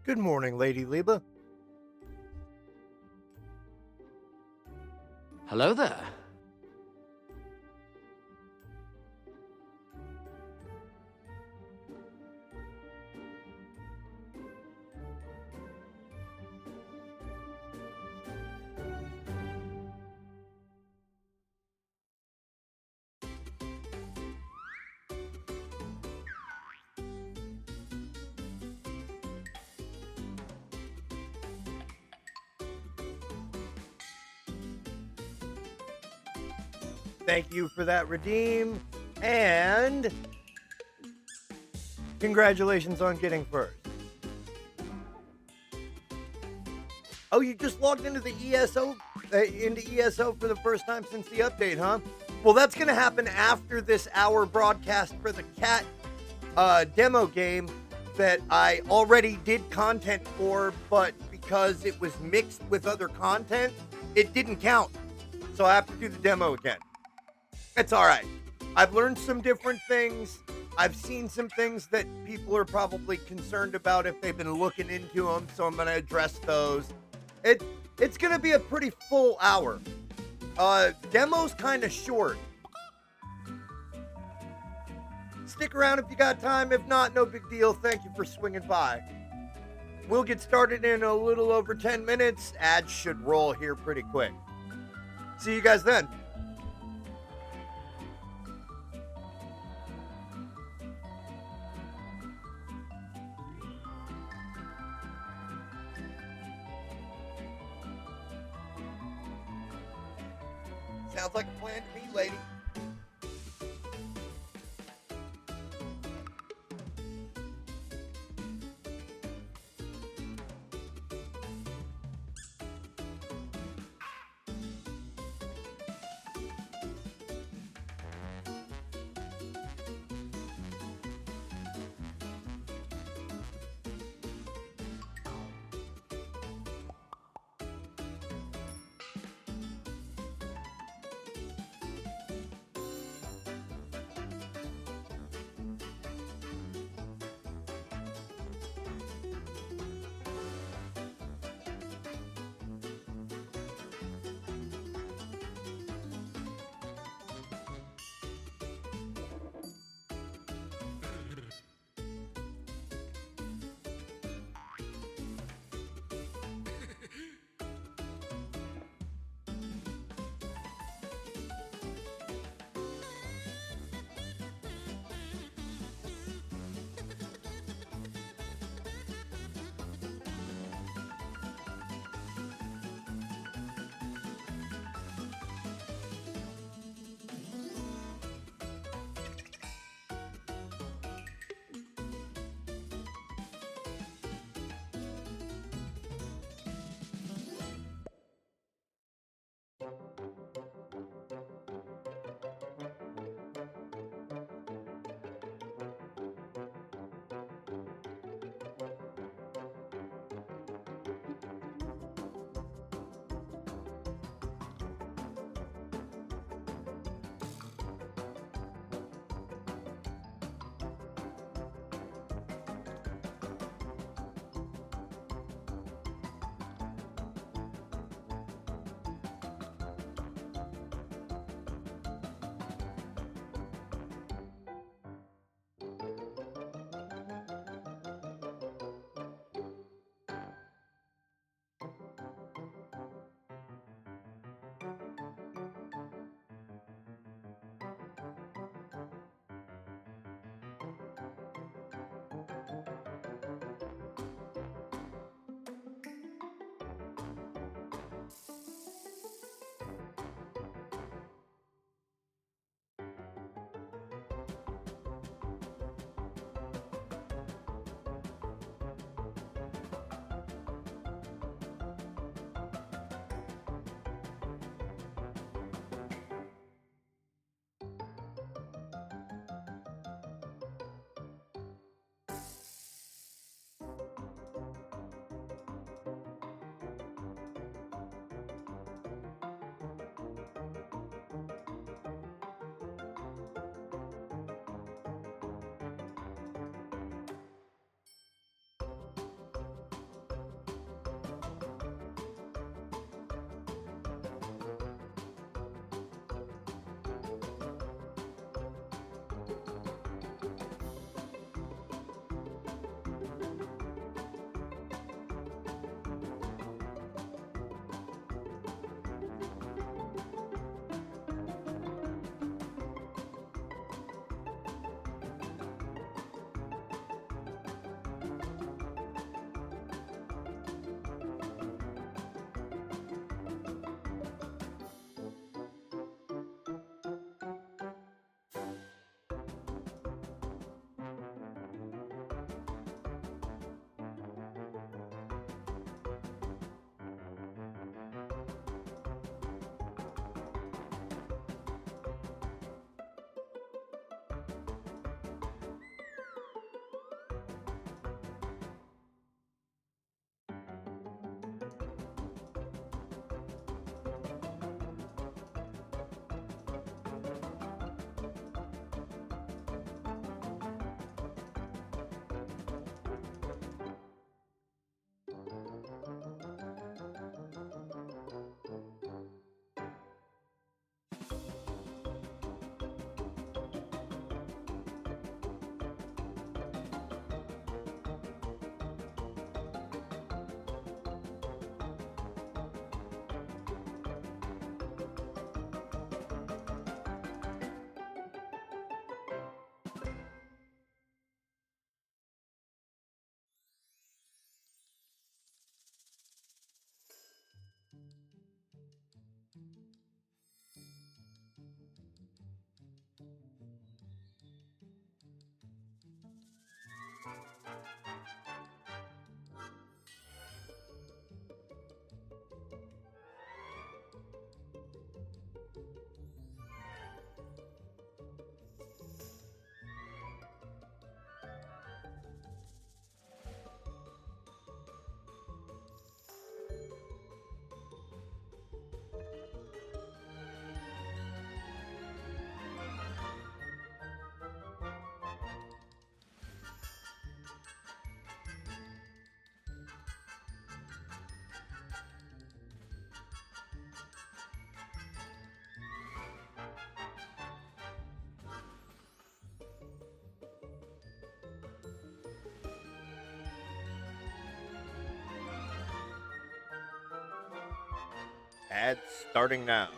Good morning, Lady Liba. Hello there. Thank you for that redeem. And congratulations on getting first. Oh, you just logged into the ESO for the first time since the update, huh? Well, that's going to happen after this hour broadcast for the cat demo game that I already did content for, but because it was mixed with other content, it didn't count. So I have to do the demo again. It's all right. I've learned some different things. I've seen some things that people are probably concerned about if they've been looking into them, so I'm going to address those. It it's going to be a pretty full hour. Demo's kind of short. Stick around if you got time. If not, no big deal. Thank you for swinging by. We'll get started in a little over 10 minutes. Ads should roll here pretty quick. See you guys then. Sounds like a plan to me, lady. Ads starting now.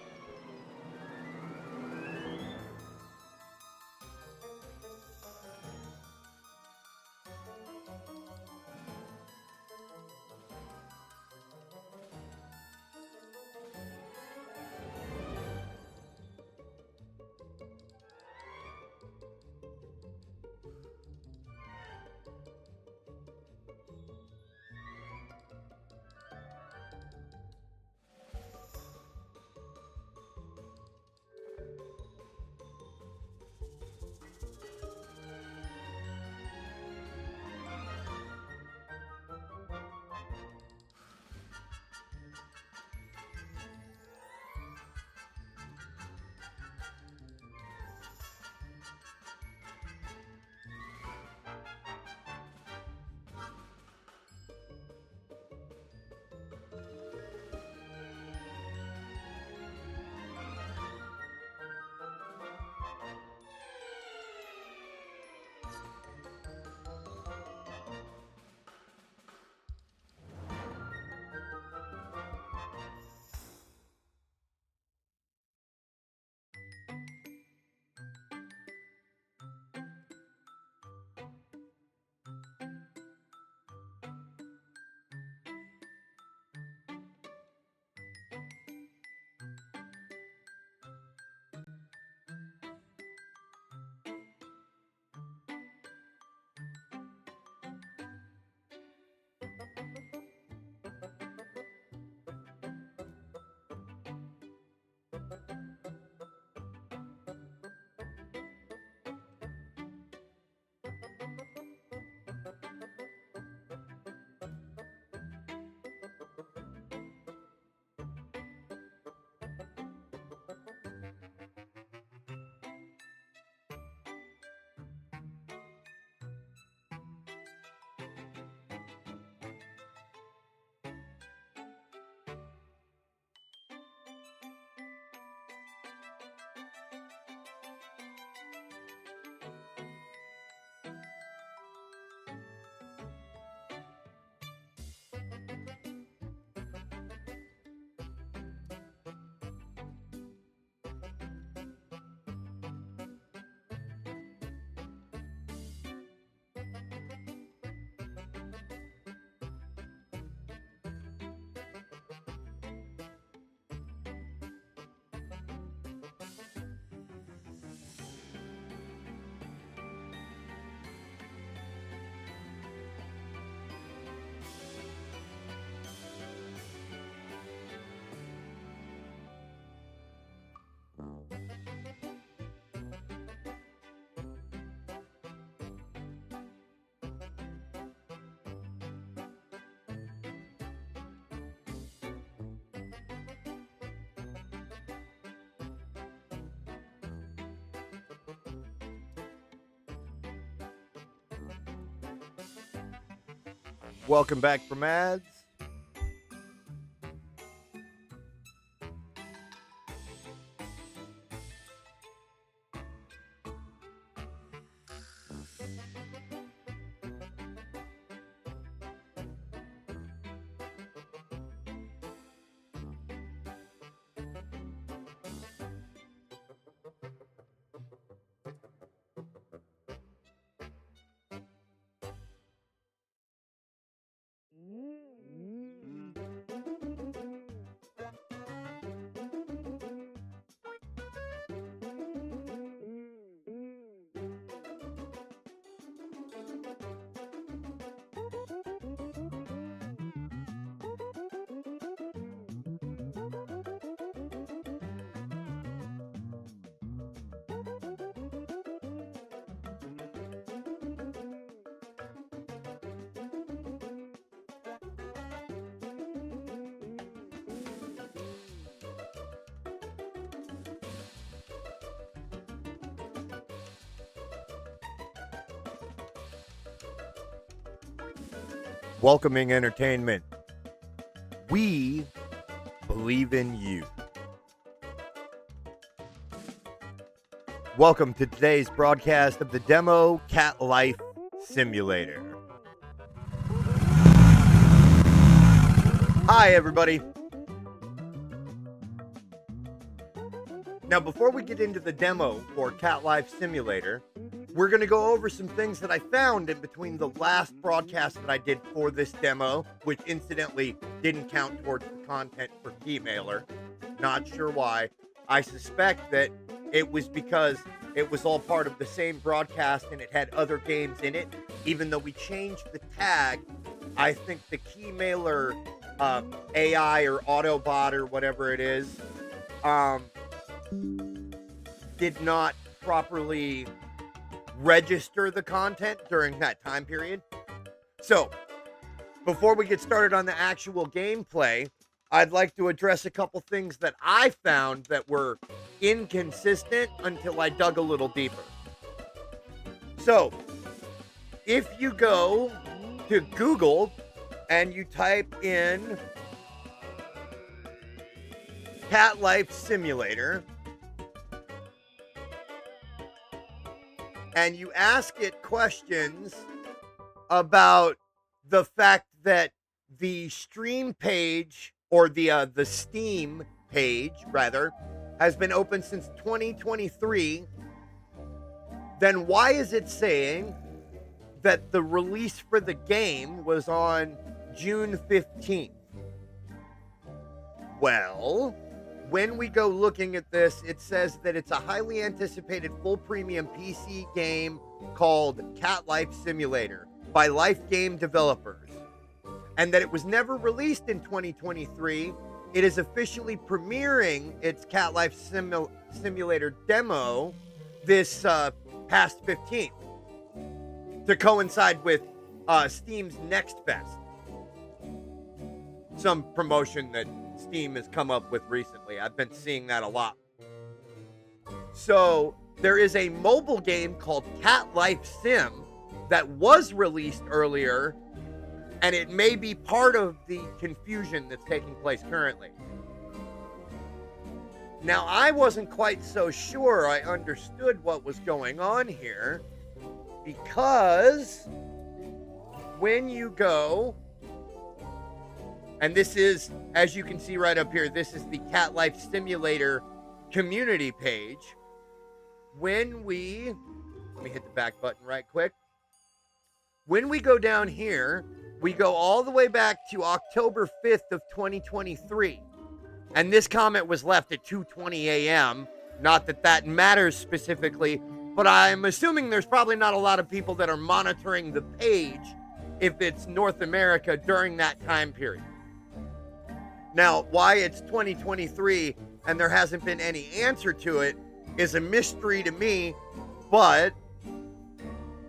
Welcome back from ads. Welcoming entertainment. We believe in you. Welcome to today's broadcast of the Demo Cat Life Simulator. Hi, everybody. Now, before we get into the demo for Cat Life Simulator, we're going to go over some things that I found in between the last broadcast that I did for this demo, which incidentally didn't count towards the content for Keymailer. Not sure why. I suspect that it was because it was all part of the same broadcast and it had other games in it. Even though we changed the tag, I think the Keymailer AI or Autobot or whatever it is, did not properly register the content during that time period. So, before we get started on the actual gameplay, I'd like to address a couple things that I found that were inconsistent until I dug a little deeper. So, if you go to Google and you type in Cat Life Simulator, and you ask it questions about the fact that the stream page, or the Steam page rather, has been open since 2023, then why is it saying that the release for the game was on June 15th? Well, when we go looking at this, it says that it's a highly anticipated full premium PC game called Cat Life Simulator by Life Game developers, and that it was never released in 2023. It is officially premiering its Cat Life Simulator demo this past 15th to coincide with Steam's Next Fest. Some promotion that Steam has come up with recently. I've been seeing that a lot. So there is a mobile game called Cat Life Sim that was released earlier, and it may be part of the confusion that's taking place currently. Now, I wasn't quite so sure I understood what was going on here, because when you go, and this is, as you can see right up here, this is the Cat Life Simulator community page. When we, let me hit the back button right quick. When we go down here, we go all the way back to October 5th of 2023. And this comment was left at 2:20 a.m. Not that that matters specifically, but I'm assuming there's probably not a lot of people that are monitoring the page if it's North America during that time period. Now, why it's 2023 and there hasn't been any answer to it is a mystery to me, but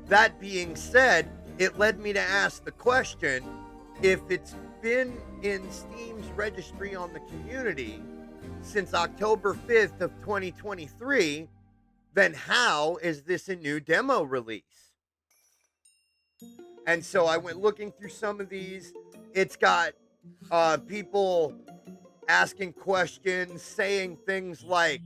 that being said, it led me to ask the question, if it's been in Steam's registry on the community since October 5th of 2023, then how is this a new demo release? And so I went looking through some of these. It's got people asking questions, saying things like,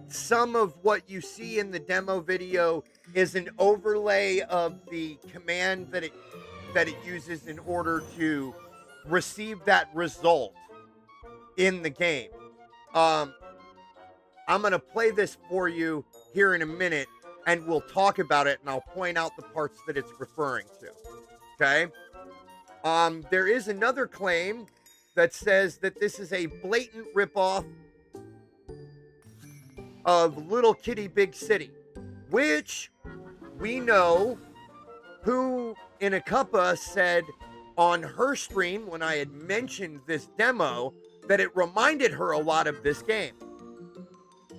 some of what you see in the demo video is an overlay of the command that it uses in order to receive that result in the game. I'm going to play this for you here in a minute, and we'll talk about it, and I'll point out the parts that it's referring to. Okay? There is another claim that says that this is a blatant ripoff of Little Kitty Big City, which we know who in a cuppa said on her stream when I had mentioned this demo that it reminded her a lot of this game.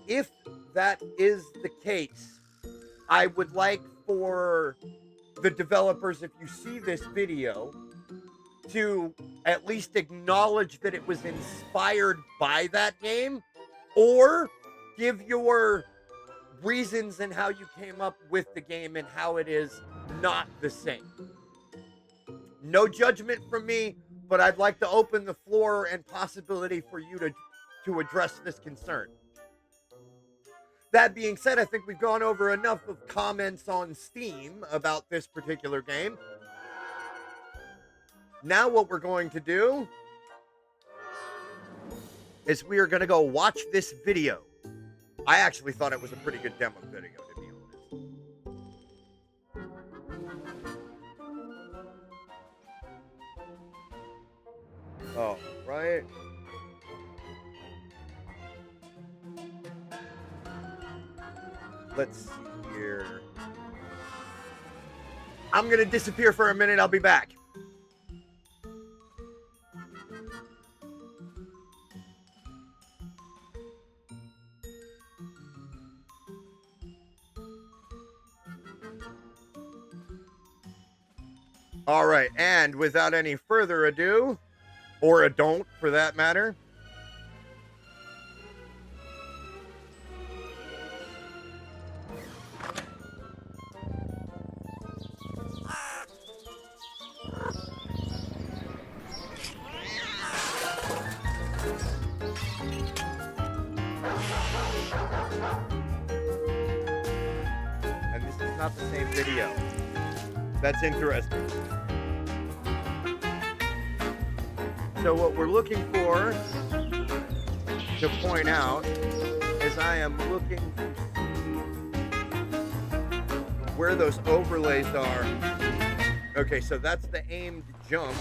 If that is the case, I would like for the developers, if you see this video, to at least acknowledge that it was inspired by that game, or give your reasons and how you came up with the game and how it is not the same. No judgment from me, but I'd like to open the floor and possibility for you to address this concern. That being said, I think we've gone over enough of comments on Steam about this particular game. Now what we're going to do is we are going to go watch this video. I actually thought it was a pretty good demo video, to be honest. Oh, right. Let's see here. I'm going to disappear for a minute. I'll be back. All right, and without any further ado, or a don't for that matter, and this is not the same video. That's interesting. So what we're looking for to point out is I am looking to see where those overlays are. Okay, so that's the aimed jump.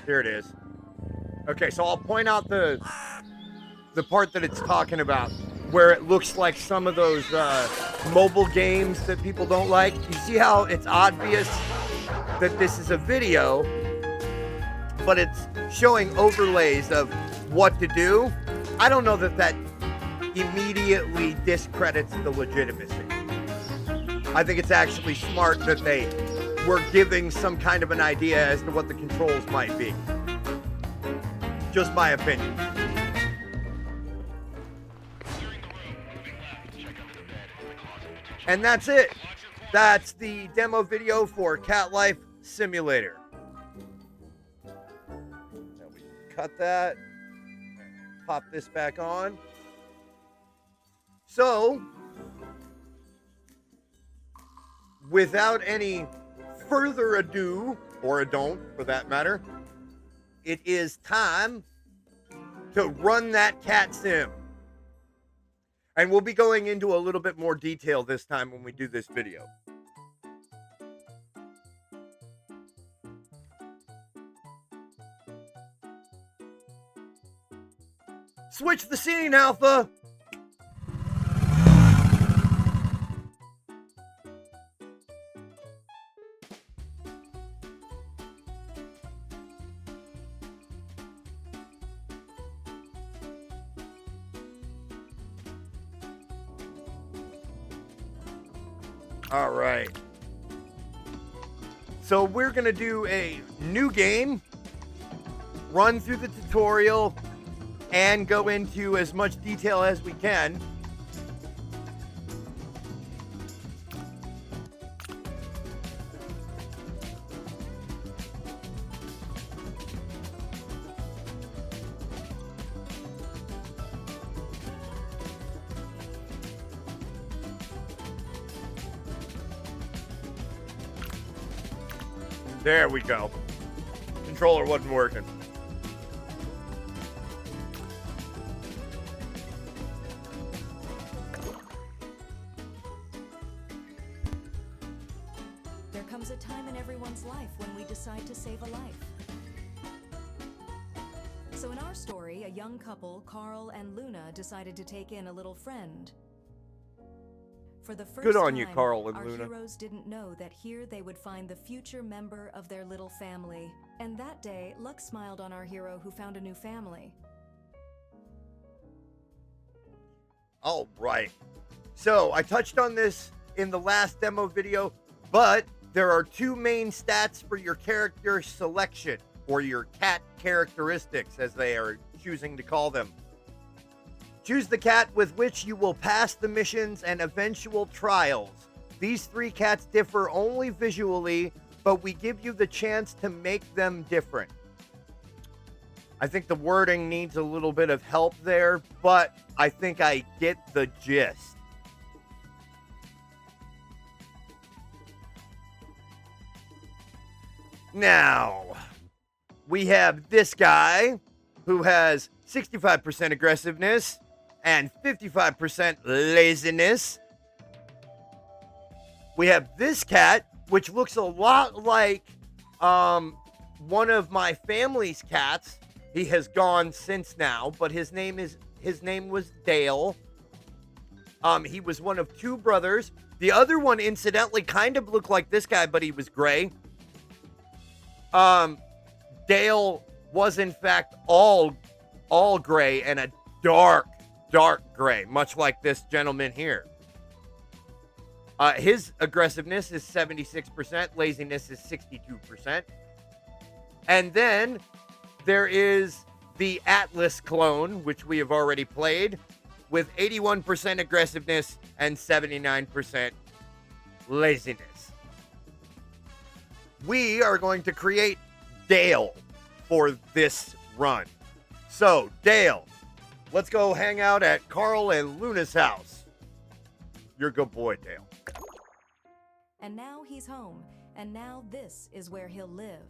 Here it is. Okay, so I'll point out the part that it's talking about, where it looks like some of those mobile games that people don't like. You see how it's obvious that this is a video, but it's showing overlays of what to do? I don't know that immediately discredits the legitimacy. I think it's actually smart that they were giving some kind of an idea as to what the controls might be. Just my opinion. And that's it. That's the demo video for Cat Life Simulator. Now we cut that. Pop this back on. So, without any further ado, or a don't for that matter, it is time to run that cat sim. And we'll be going into a little bit more detail this time when we do this video. Switch the scene, Alpha! All right. So we're going to do a new game, run through the tutorial, and go into as much detail as we can. There we go. Controller wasn't working. There comes a time in everyone's life when we decide to save a life. So in our story, a young couple, Carl and Luna, decided to take in a little friend. For the first Good on time, you, Carl and our Luna. heroes didn't know that here they would find the future member of their little family. And that day, luck smiled on our hero who found a new family. All right. So I touched on this in the last demo video, but there are two main stats for your character selection, or your cat characteristics, as they are choosing to call them. Choose the cat with which you will pass the missions and eventual trials. These three cats differ only visually, but we give you the chance to make them different. I think the wording needs a little bit of help there, but I think I get the gist. Now, we have this guy who has 65% aggressiveness and 55% laziness. We have this cat, which looks a lot like one of my family's cats. He has gone since now, but his name was Dale. He was one of two brothers. The other one, incidentally, kind of looked like this guy, but he was gray. Dale was in fact all gray and a dark gray, much like this gentleman here. His aggressiveness is 76%, laziness is 62%. And then there is the Atlas clone, which we have already played, with 81% aggressiveness and 79% laziness. We are going to create Dale for this run. So, Dale, let's go hang out at Carl and Luna's house. You're a good boy, Dale. And now he's home, and now this is where he'll live.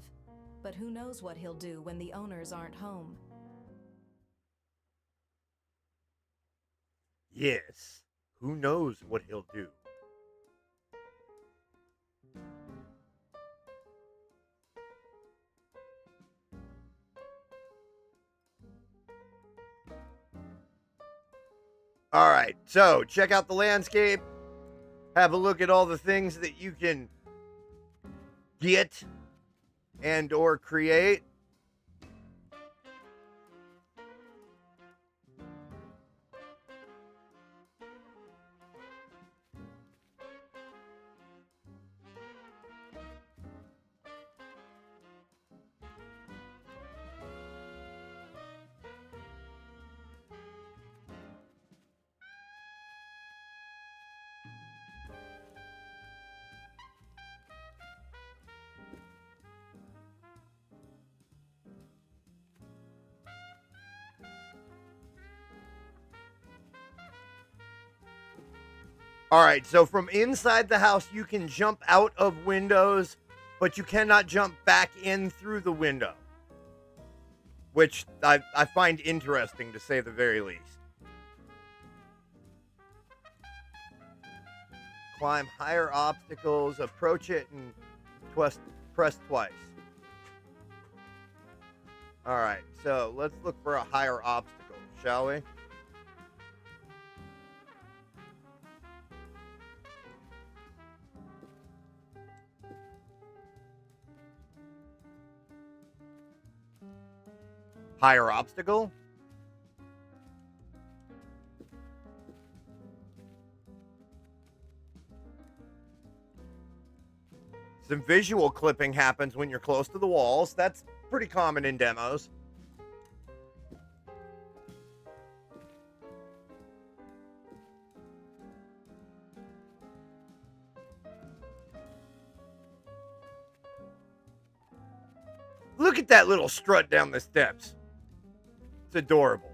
But who knows what he'll do when the owners aren't home? Yes, who knows what he'll do? All right, so check out the landscape. Have a look at all the things that you can get and or create. All right, so from inside the house, you can jump out of windows, but you cannot jump back in through the window, which I find interesting, to say the very least. Climb higher obstacles, approach it, and press twice. All right, so let's look for a higher obstacle, shall we? Higher obstacle? Some visual clipping happens when you're close to the walls. That's pretty common in demos. Look at that little strut down the steps. It's adorable.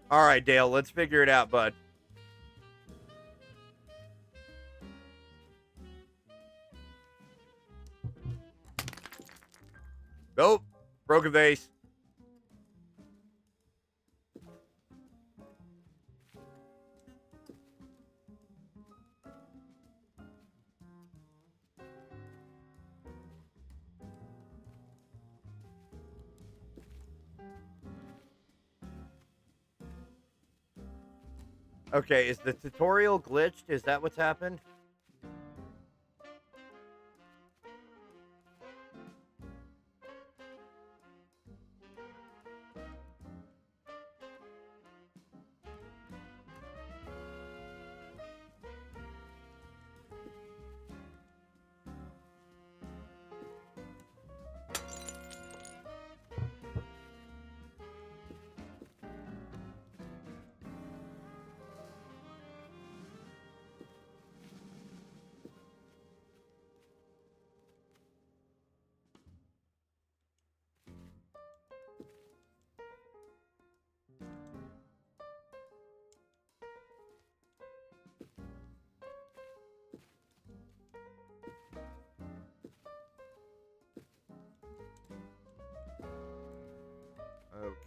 All right, Dale, let's figure it out, bud. Nope. Broke a vase. Okay, is the tutorial glitched? Is that what's happened?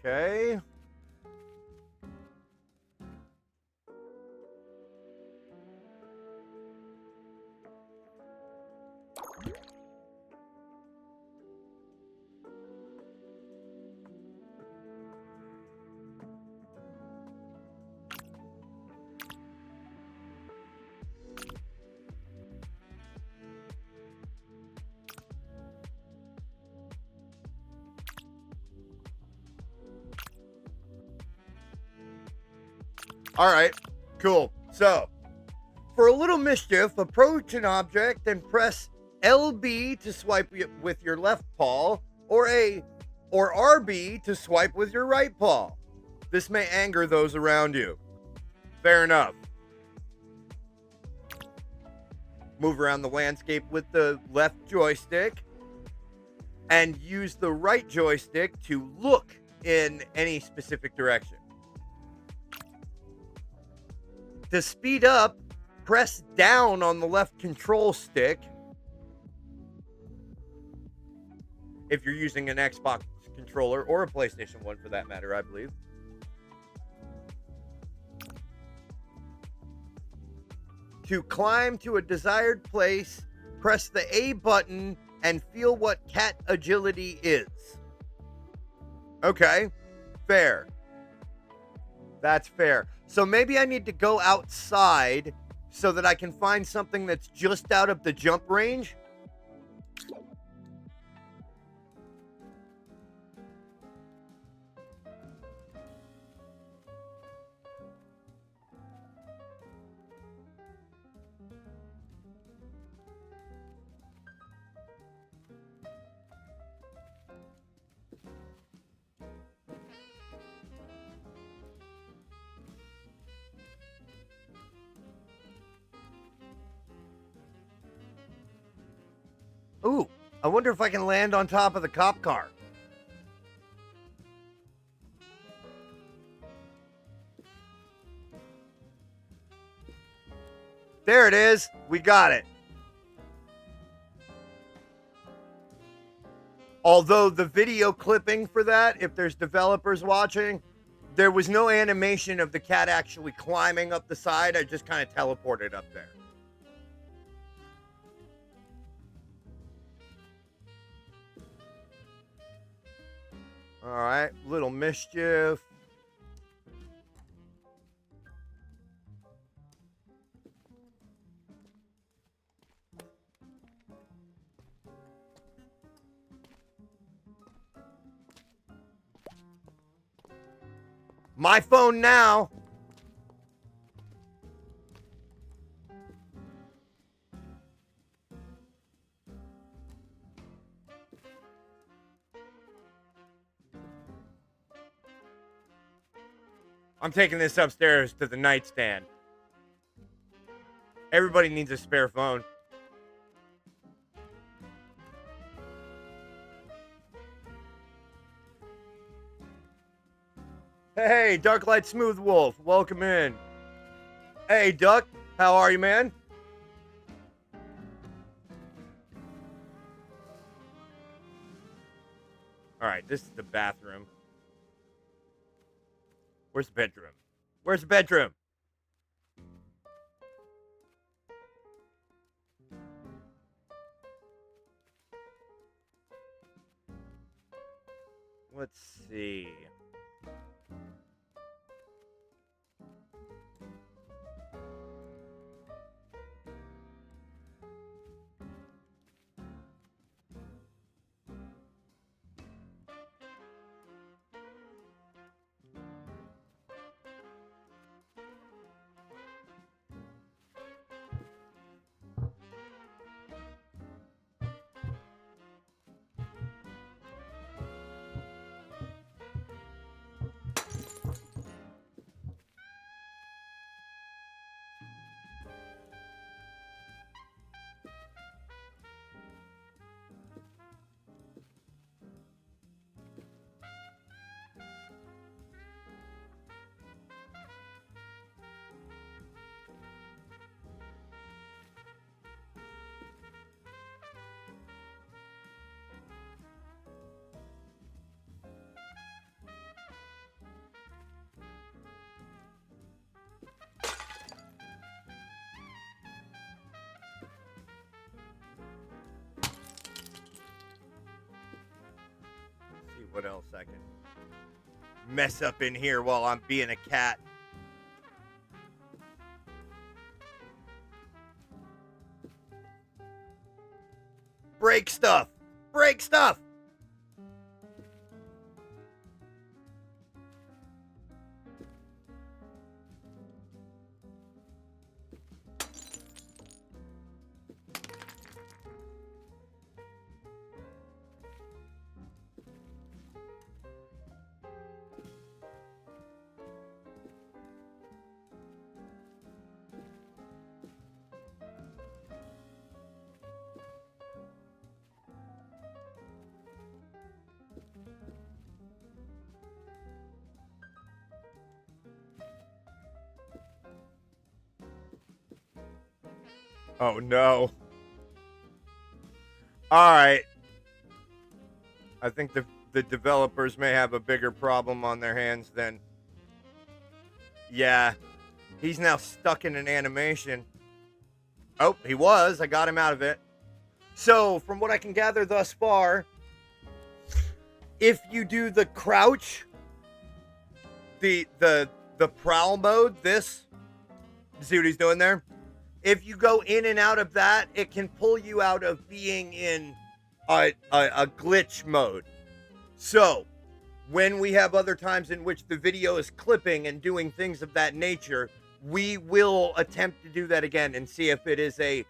Okay. All right, cool. So, for a little mischief, approach an object and press LB to swipe with your left paw, or RB to swipe with your right paw. This may anger those around you. Fair enough. Move around the landscape with the left joystick and use the right joystick to look in any specific direction. To speed up, press down on the left control stick. If you're using an Xbox controller or a PlayStation 1 for that matter, I believe. To climb to a desired place, press the A button and feel what cat agility is. Okay, fair. That's fair. So maybe I need to go outside so that I can find something that's just out of the jump range. Ooh, I wonder if I can land on top of the cop car. There it is. We got it. Although the video clipping for that, if there's developers watching, there was no animation of the cat actually climbing up the side. I just kind of teleported up there. All right, little mischief. My phone now. I'm taking this upstairs to the nightstand. Everybody needs a spare phone. Hey, Darklight Smooth Wolf, welcome in. Hey, Duck, how are you, man? All right, this is the bathroom. Where's the bedroom? Where's the bedroom? Let's see. what else I can mess up in here while I'm being a cat. Break stuff. Break stuff. Oh no. All right. I think the developers may have a bigger problem on their hands than. Yeah. He's now stuck in an animation. Oh, he was. I got him out of it. So, from what I can gather thus far, if you do the crouch, the prowl mode, this, see what he's doing there? If you go in and out of that, it can pull you out of being in a glitch mode. So, when we have other times in which the video is clipping and doing things of that nature, we will attempt to do that again and see if it is a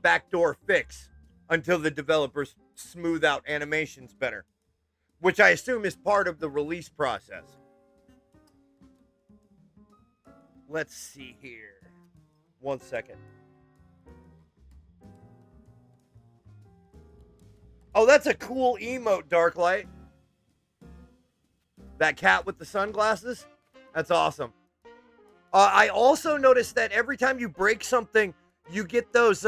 backdoor fix until the developers smooth out animations better, which I assume is part of the release process. Let's see here. 1 second. Oh, that's a cool emote, Darklight. That cat with the sunglasses? That's awesome. I also noticed that every time you break something, you get those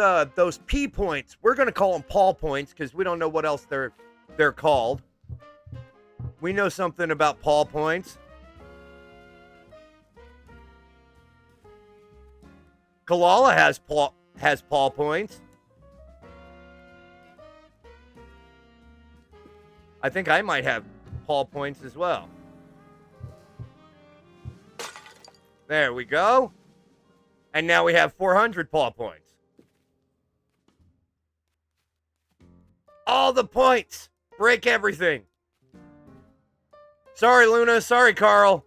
P points. We're gonna call them Paul points because we don't know what else they're called. We know something about Paul points. Kalala has Paul points. I think I might have Paul points as well. There we go. And now we have 400 Paul points. All the points. Break everything. Sorry, Luna. Sorry, Carl.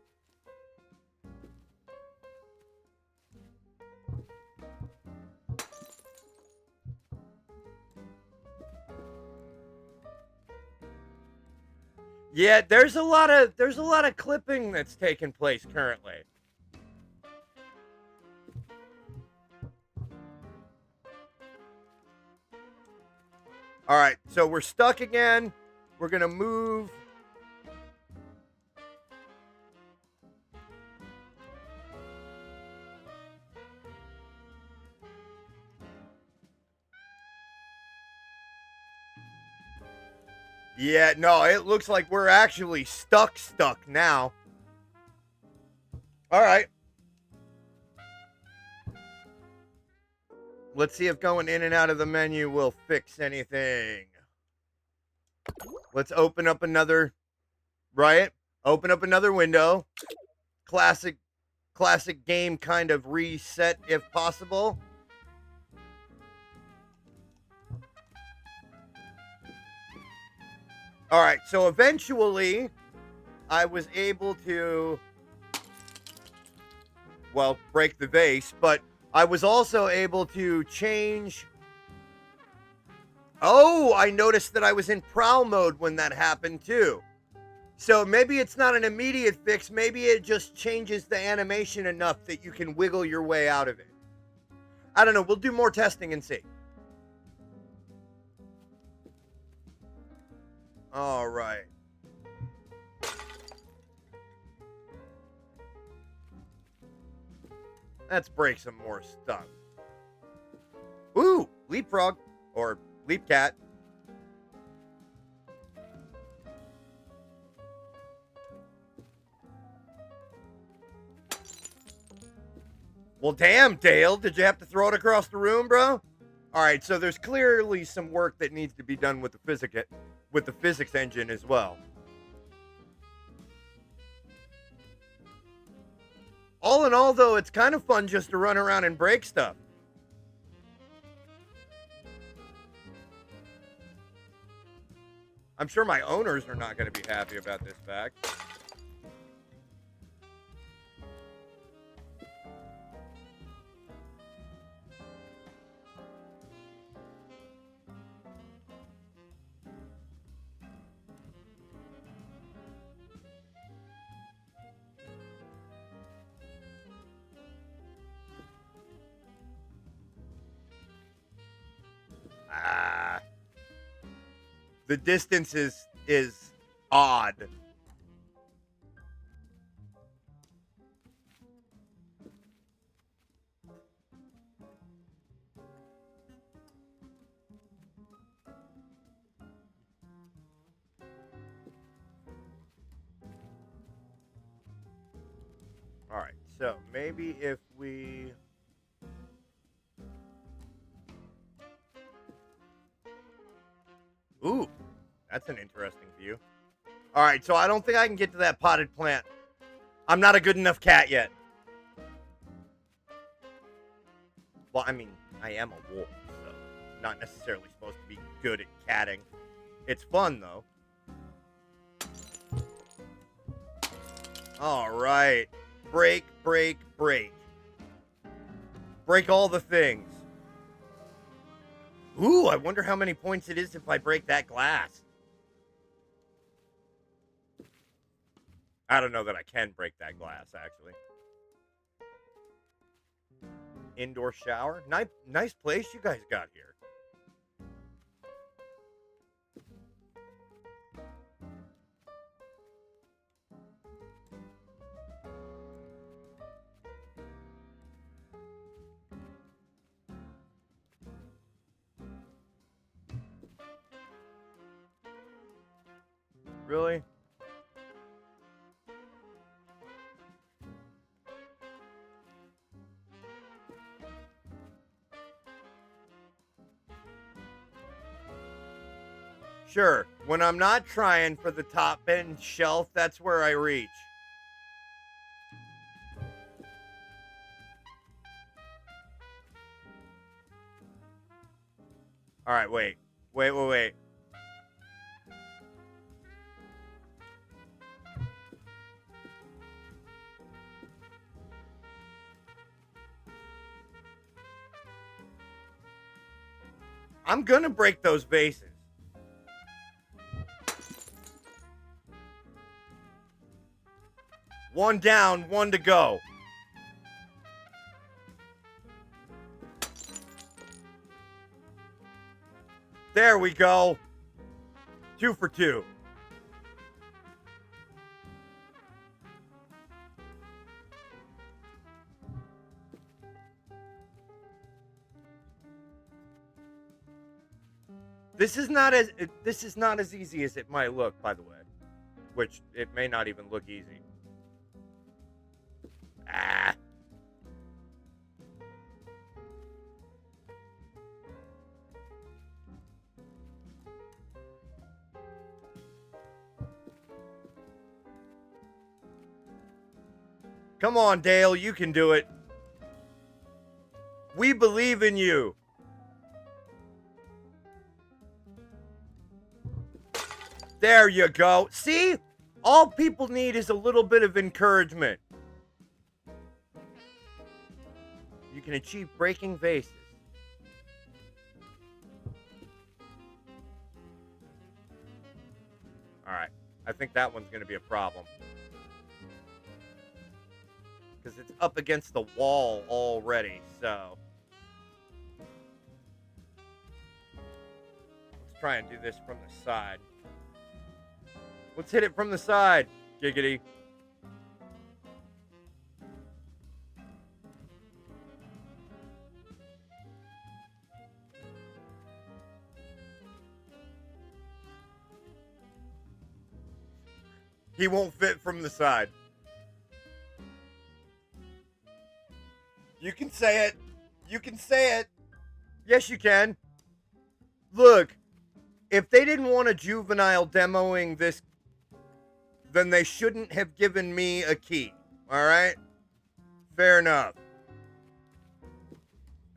Yeah, there's a lot of clipping that's taking place currently. All right, so we're stuck again. We're going to move. Yeah, no, it looks like we're actually stuck now. All right. Let's see if going in and out of the menu will fix anything. Let's open up another, right? Open up another window. Classic game kind of reset if possible. All right, so eventually I was able to, well, break the vase, but I was also able to change. Oh, I noticed that I was in prowl mode when that happened too. So maybe it's not an immediate fix. Maybe it just changes the animation enough that you can wiggle your way out of it. I don't know. We'll do more testing and see. All right. Let's break some more stuff. Ooh, leapfrog or leap cat. Well, damn, Dale, did you have to throw it across the room, bro? All right, so there's clearly some work that needs to be done with the with the physics engine as well. All in all, though, it's kind of fun just to run around and break stuff. I'm sure my owners are not going to be happy about this fact. The distance is odd. All right, so maybe if we... Ooh, that's an interesting view. All right, so I don't think I can get to that potted plant. I'm not a good enough cat yet. Well, I mean, I am a wolf, so not necessarily supposed to be good at catting. It's fun, though. All right. Break, break, break. Break all the things. Ooh, I wonder how many points it is if I break that glass. I don't know that I can break that glass, actually. Indoor shower. Nice place you guys got here. Really? Sure. When I'm not trying for the top end shelf, that's where I reach. All right, wait. Wait. I'm gonna break those vases. One down, one to go. There we go. 2 for 2. This is not as easy as it might look, by the way. Which it may not even look easy. Ah. Come on, Dale, you can do it. We believe in you. There you go. See? All people need is a little bit of encouragement. You can achieve breaking vases. Alright. I think that one's going to be a problem. Because it's up against the wall already, so... Let's try and do this from the side. Let's hit it from the side, giggity. He won't fit from the side. You can say it. You can say it. Yes, you can. Look. If they didn't want a juvenile demoing this, then they shouldn't have given me a key. All right? Fair enough.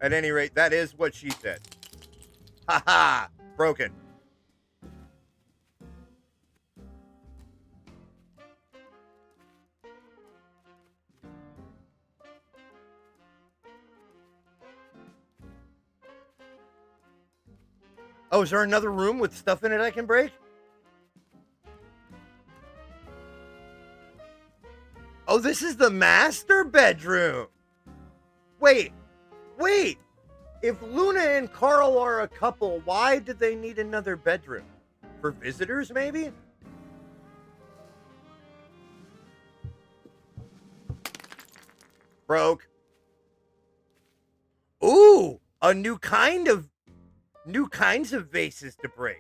At any rate, that is what she said. Ha ha! Broken. Oh, is there another room with stuff in it I can break? Oh, this is the master bedroom. Wait. If Luna and Carl are a couple, why did they need another bedroom? For visitors, maybe? Broke. Ooh, a new kinds of vases to break.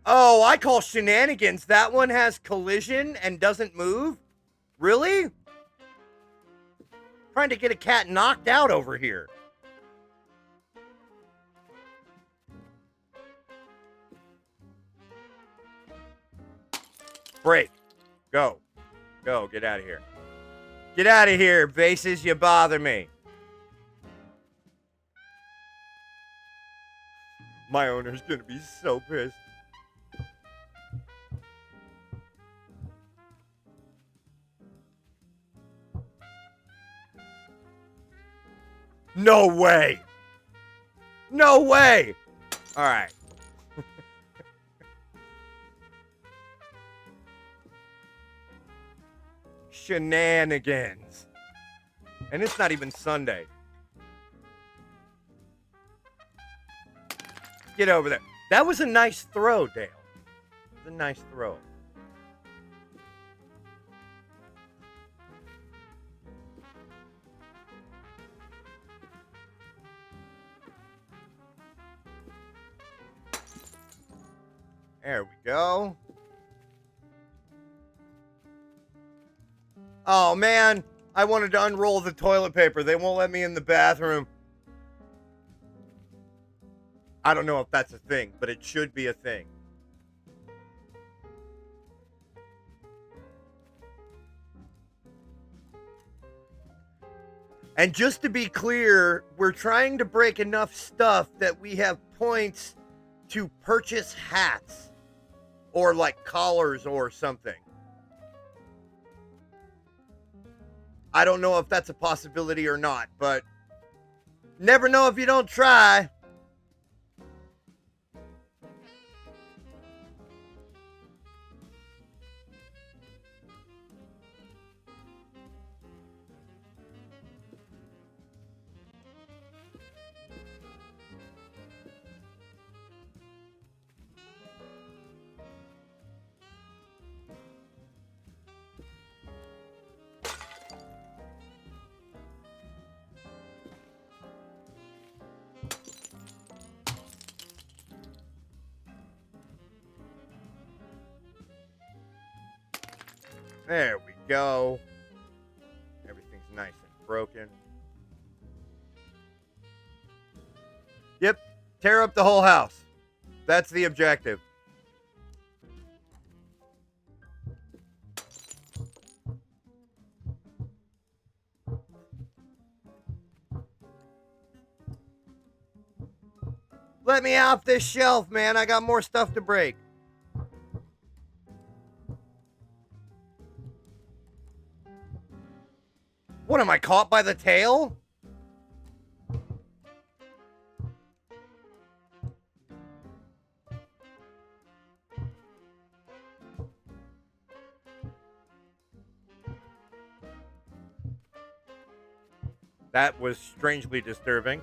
Oh, I call shenanigans. That one has collision and doesn't move? Really? Trying to get a cat knocked out over here. Break. Go. Get out of here. Get out of here, vases. You bother me. My owner's gonna be so pissed. No way. All right. Shenanigans. And it's not even Sunday. Get over there. That was a nice throw, Dale. It was a nice throw. There we go. Oh, man. I wanted to unroll the toilet paper. They won't let me in the bathroom. I don't know if that's a thing, but it should be a thing. And just to be clear, we're trying to break enough stuff that we have points to purchase hats or like collars or something. I don't know if that's a possibility or not, but never know if you don't try. There we go. Everything's nice and broken. Yep, tear up the whole house. That's the objective. Let me off this shelf, man. I got more stuff to break. What, am I caught by the tail? That was strangely disturbing.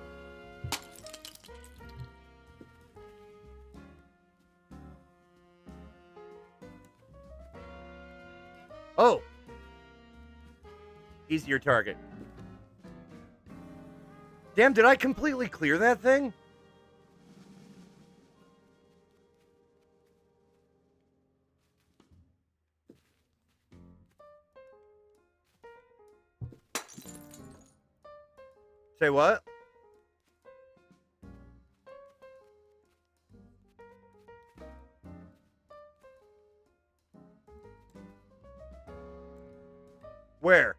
Oh. Easier target. Damn, did I completely clear that thing? Say what? Where?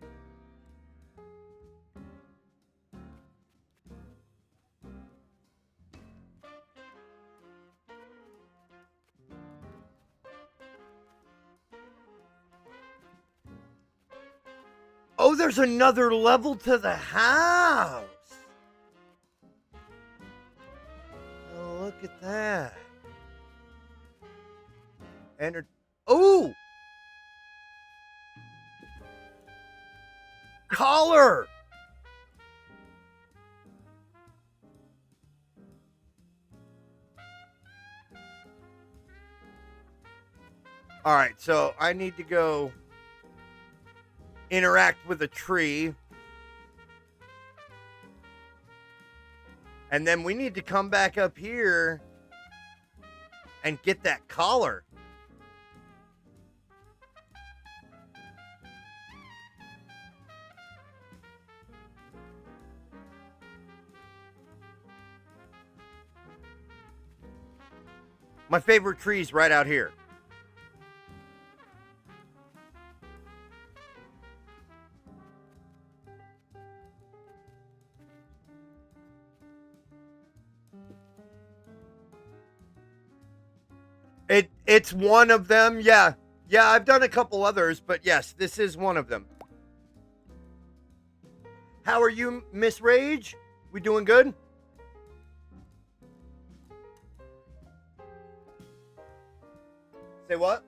Oh, there's another level to the house. Oh, look at that. Enter. Oh! Collar! All right, so I need to go interact with a tree. And then we need to come back up here and get that collar. My favorite tree's right out here. It's one of them. Yeah. Yeah, I've done a couple others, but yes, this is one of them. How are you, Miss Rage? We doing good? Say what?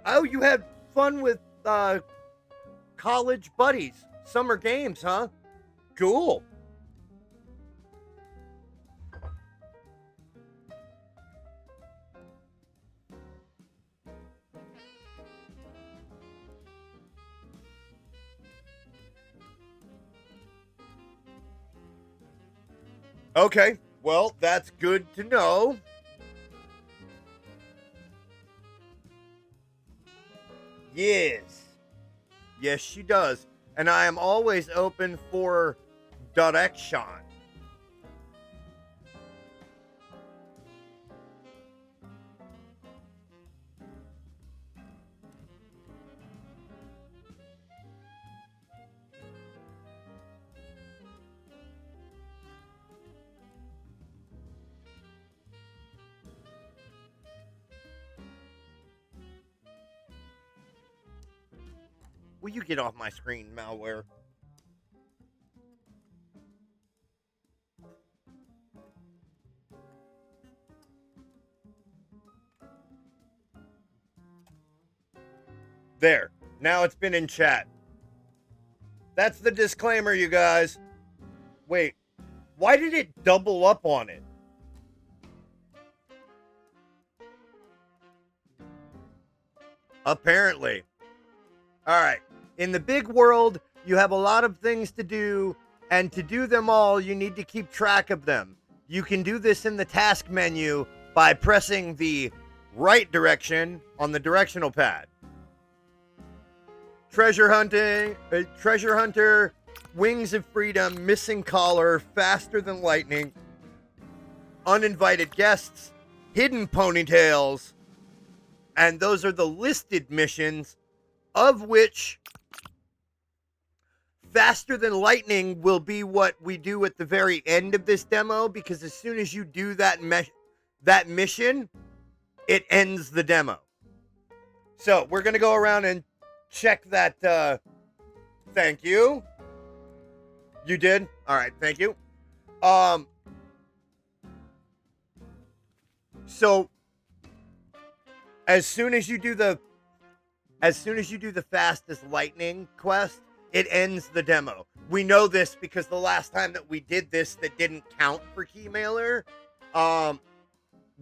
Oh, you had fun with college buddies. Summer games, huh? Cool. Okay, well, that's good to know. Yes. Yes, she does. And I am always open for direction. Will you get off my screen, malware? There. Now it's been in chat. That's the disclaimer, you guys. Wait. Why did it double up on it? Apparently. All right. In the big world, you have a lot of things to do, and to do them all, you need to keep track of them. You can do this in the task menu by pressing the right direction on the directional pad. Treasure hunting, treasure hunter, wings of freedom, missing collar, faster than lightning, uninvited guests, hidden ponytails, and those are the listed missions, of which faster than lightning will be what we do at the very end of this demo, because as soon as you do that mission, it ends the demo. So we're going to go around and check that. Thank you. You did? All right. Thank you. So as soon as you do the fastest lightning quest, it ends the demo. We know this because the last time that we did this that didn't count for Keymailer,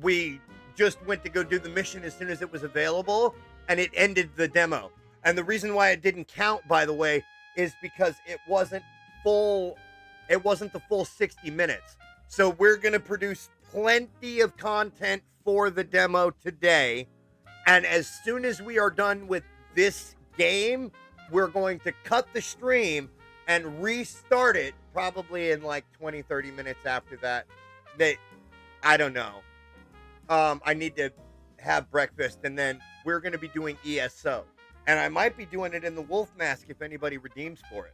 we just went to go do the mission as soon as it was available, and it ended the demo. And the reason why it didn't count, by the way, is because it wasn't the full 60 minutes. So we're going to produce plenty of content for the demo today. And as soon as we are done with this game, we're going to cut the stream and restart it probably in like 20, 30 minutes after that. I don't know. I need to have breakfast, and then we're going to be doing ESO. And I might be doing it in the wolf mask if anybody redeems for it.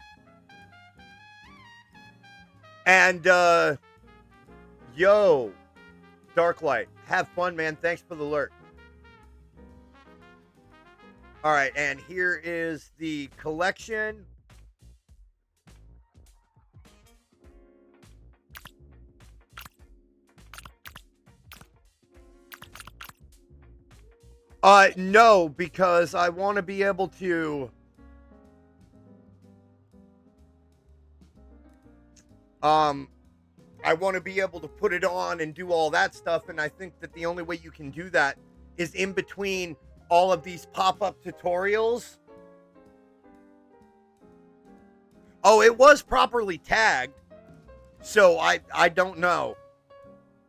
And, yo, Darklight, have fun, man. Thanks for the alert. All right, and here is the collection. No, because I want to be able to I want to be able to put it on and do all that stuff, and I think that the only way you can do that is in between all of these pop-up tutorials. Oh, it was properly tagged, so I don't know.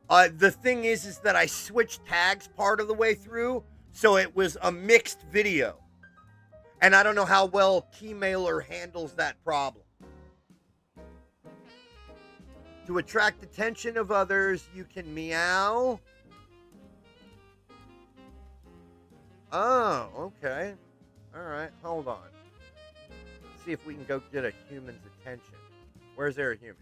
The thing is that I switched tags part of the way through, so it was a mixed video. And I don't know how well Keymailer handles that problem. To attract attention of others, you can meow. Oh, okay. All right, hold on. Let's see if we can go get a human's attention. Where's there a human?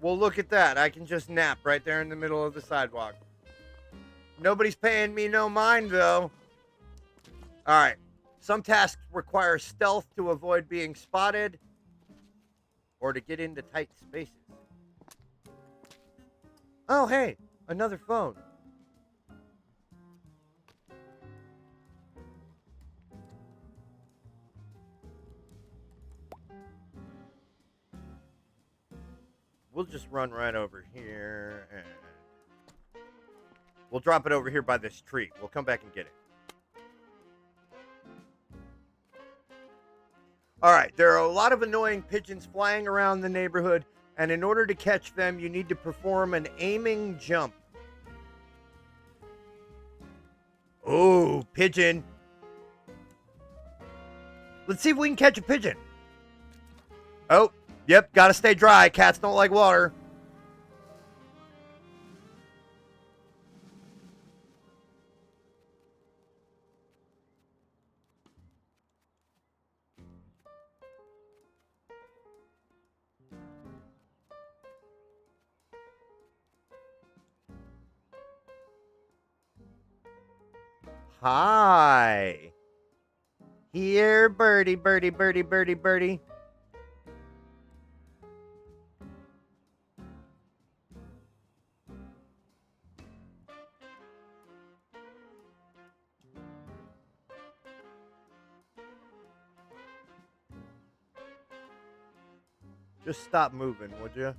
Well, look at that. I can just nap right there in the middle of the sidewalk. Nobody's paying me no mind, though. All right. Some tasks require stealth to avoid being spotted or to get into tight spaces. Oh, hey, another phone. We'll just run right over here and we'll drop it over here by this tree. We'll come back and get it. All right, there are a lot of annoying pigeons flying around the neighborhood, and in order to catch them, you need to perform an aiming jump. Oh, pigeon. Let's see if we can catch a pigeon. Oh, yep, gotta stay dry. Cats don't like water. Hi. Here, birdie, birdie, birdie, birdie, birdie. Just stop moving, would you?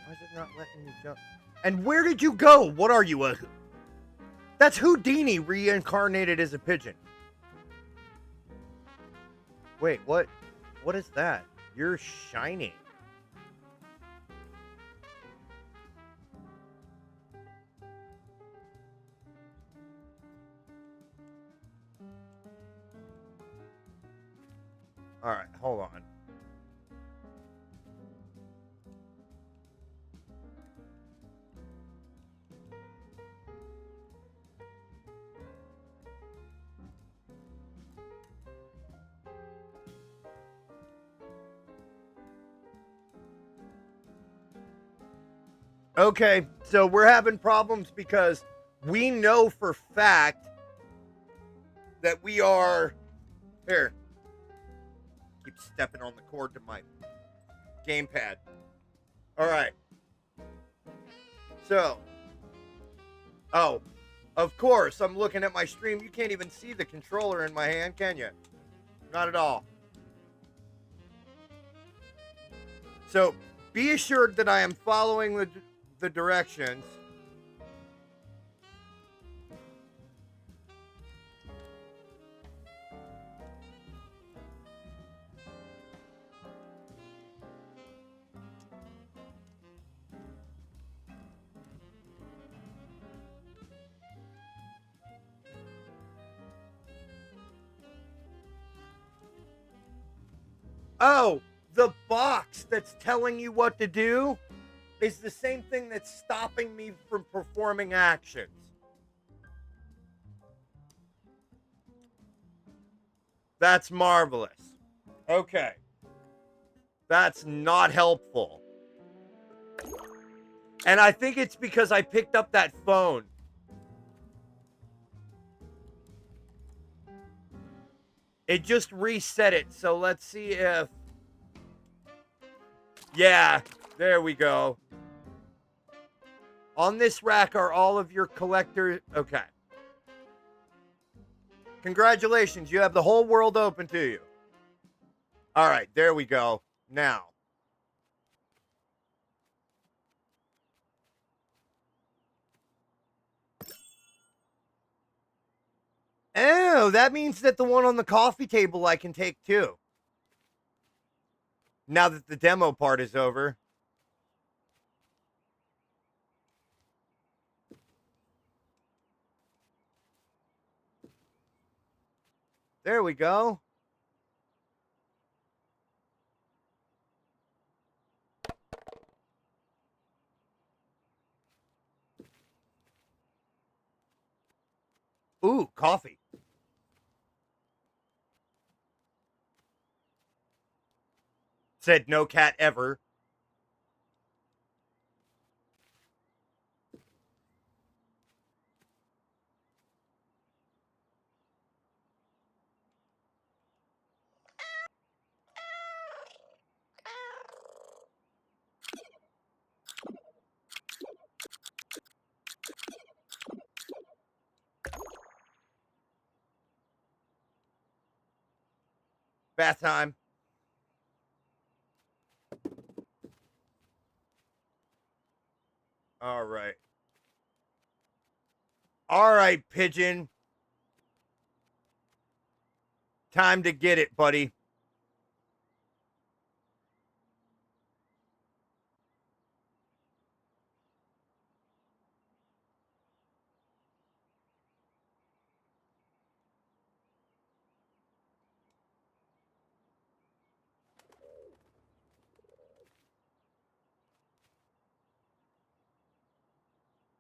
Why is it not letting you jump? And where did you go? What are you, That's Houdini reincarnated as a pigeon. Wait, what? What is that? You're shining. All right, hold on. Okay, so we're having problems because we know for fact that we are here. Keep stepping on the cord to my gamepad. All right. So, oh, of course, I'm looking at my stream. You can't even see the controller in my hand, can you? Not at all. So, be assured that I am following the directions. Oh, the box that's telling you what to do is the same thing that's stopping me from performing actions. That's marvelous. Okay. That's not helpful. And I think it's because I picked up that phone. It just reset it. So let's see if... Yeah, there we go. On this rack are all of your collector... Okay. Congratulations. You have the whole world open to you. All right, there we go. Now. Oh, that means that the one on the coffee table I can take too. Now that the demo part is over. There we go. Ooh, coffee. Said no cat ever. Bath time. All right. All right, pigeon. Time to get it, buddy.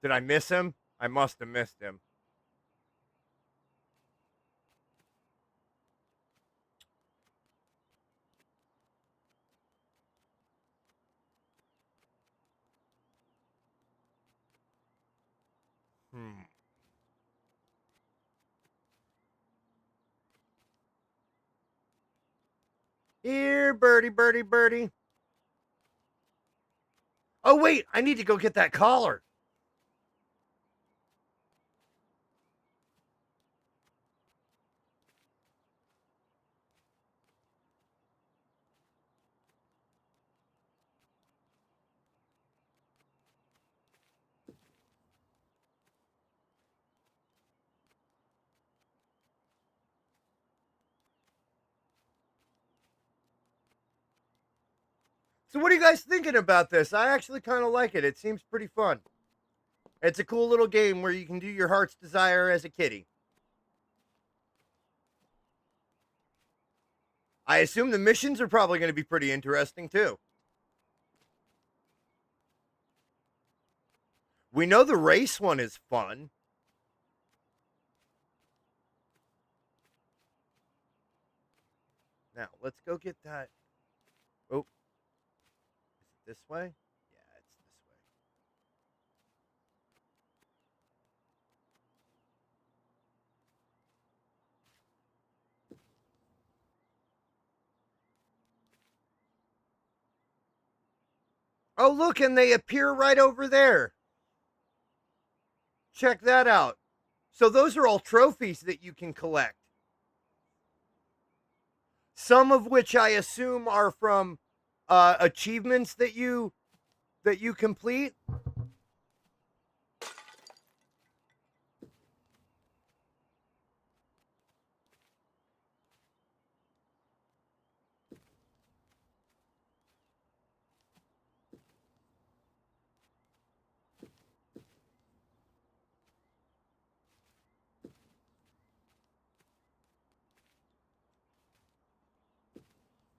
Did I miss him? I must have missed him. Here, birdie, birdie, birdie. Oh, wait. I need to go get that collar. So what are you guys thinking about this? I actually kind of like it. It seems pretty fun. It's a cool little game where you can do your heart's desire as a kitty. I assume the missions are probably going to be pretty interesting too. We know the race one is fun. Now, let's go get that. Oh. Is it this way? Yeah, it's this way. Oh, look, and they appear right over there. Check that out. So those are all trophies that you can collect. Some of which I assume are from achievements that you complete.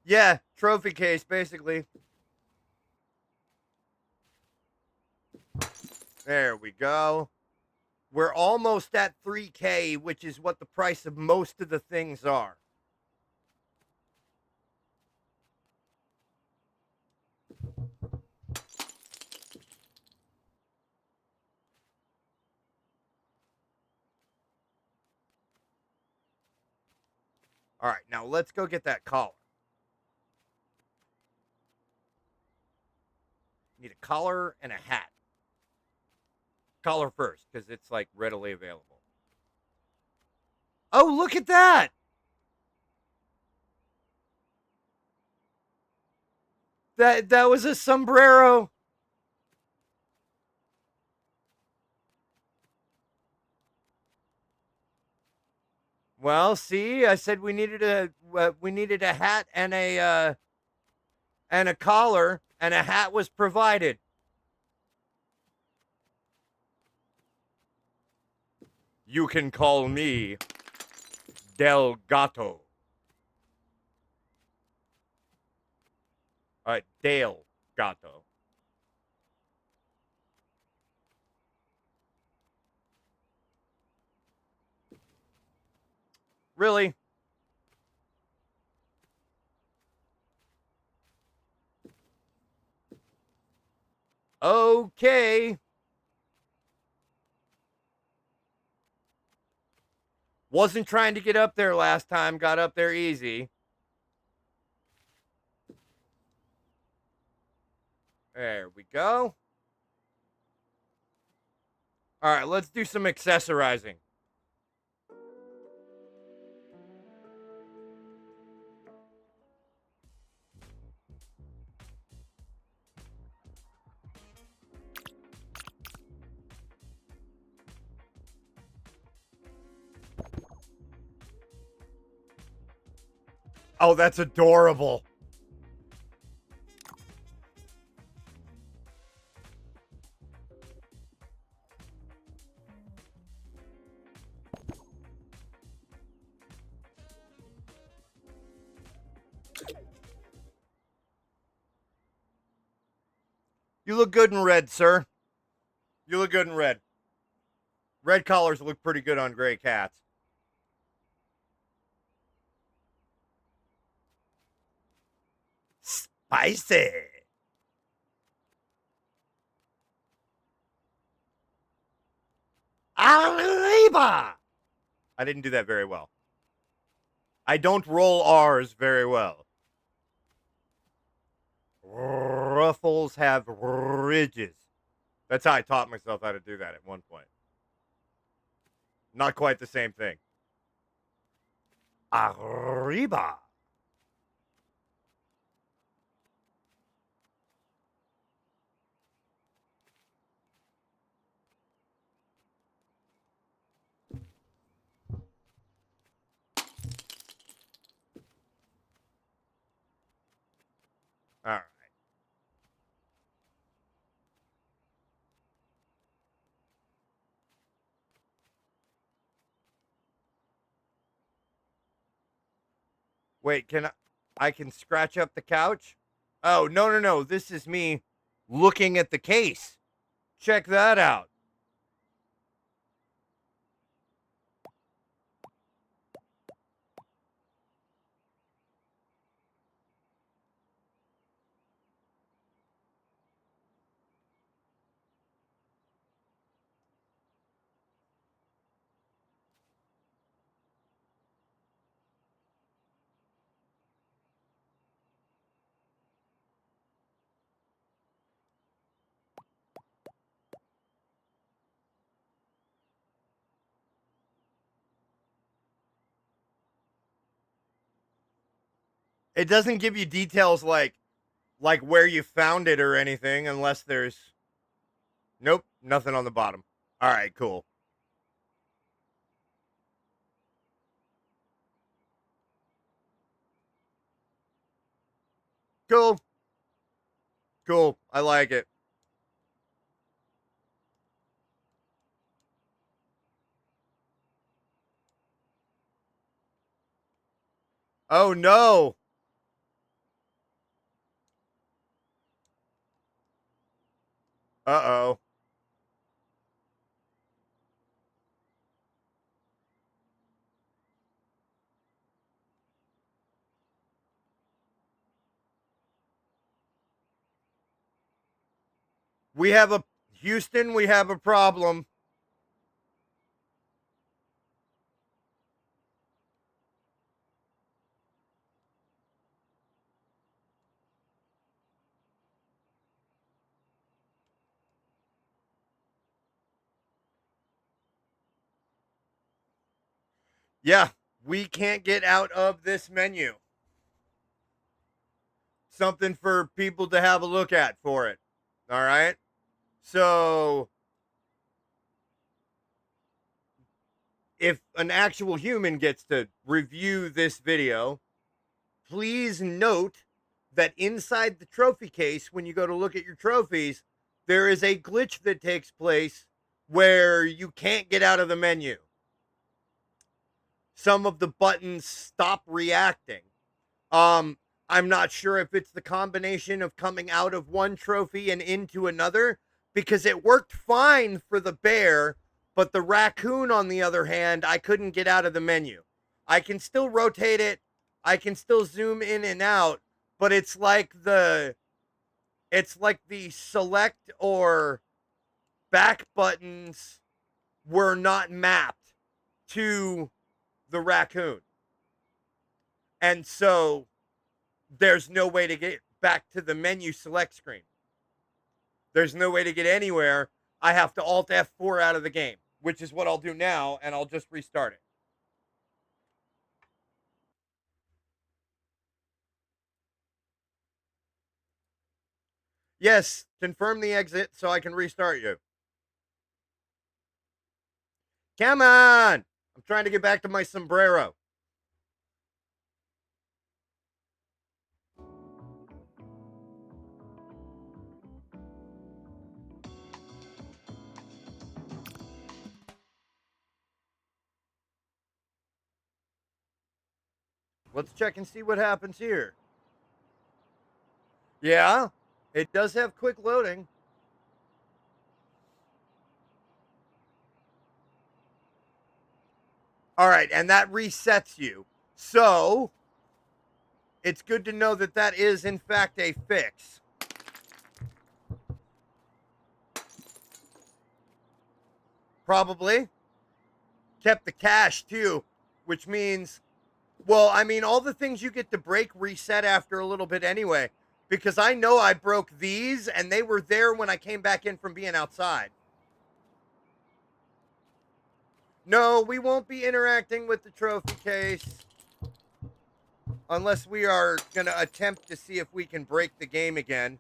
Yeah, trophy case basically. There we go. We're almost at 3K, which is what the price of most of the things are. All right, now let's go get that collar. Need a collar and a hat. Collar first, because it's like readily available. Oh, look at that! That was a sombrero. Well, see, I said we needed a hat and a collar, and a hat was provided. You can call me Del Gato. Dale Gato. Really? Okay. Wasn't trying to get up there last time, got up there easy. There we go. All right, let's do some accessorizing. Oh, that's adorable. You look good in red, sir. You look good in red. Red collars look pretty good on gray cats. Spicy. Arriba. I didn't do that very well. I don't roll R's very well. Ruffles have ridges. That's how I taught myself how to do that at one point. Not quite the same thing. Arriba. All right. Wait, I can scratch up the couch? Oh, no, no, no. This is me looking at the case. Check that out. It doesn't give you details like where you found it or anything unless there's nope, nothing on the bottom. All right, cool. Cool. Cool. I like it. Oh no. Uh-oh. We have a Houston, we have a problem. Yeah, we can't get out of this menu. Something for people to have a look at for it. All right. So, if an actual human gets to review this video, please note that inside the trophy case, when you go to look at your trophies, there is a glitch that takes place where you can't get out of the menu. Some of the buttons stop reacting. I'm not sure if it's the combination of coming out of one trophy and into another, because it worked fine for the bear, but the raccoon, on the other hand, I couldn't get out of the menu. I can still rotate it, I can still zoom in and out, but it's like the select or back buttons were not mapped to the raccoon. And so there's no way to get back to the menu select screen. There's no way to get anywhere. I have to Alt F4 out of the game, which is what I'll do now, and I'll just restart it. Yes, confirm the exit so I can restart you. Come on! I'm trying to get back to my sombrero. Let's check and see what happens here. Yeah, it does have quick loading. All right, and that resets you. So, it's good to know that that is, in fact, a fix. Probably. Kept the cache, too, which means, well, I mean, all the things you get to break reset after a little bit anyway, because I know I broke these, and they were there when I came back in from being outside. No, we won't be interacting with the trophy case unless we are going to attempt to see if we can break the game again.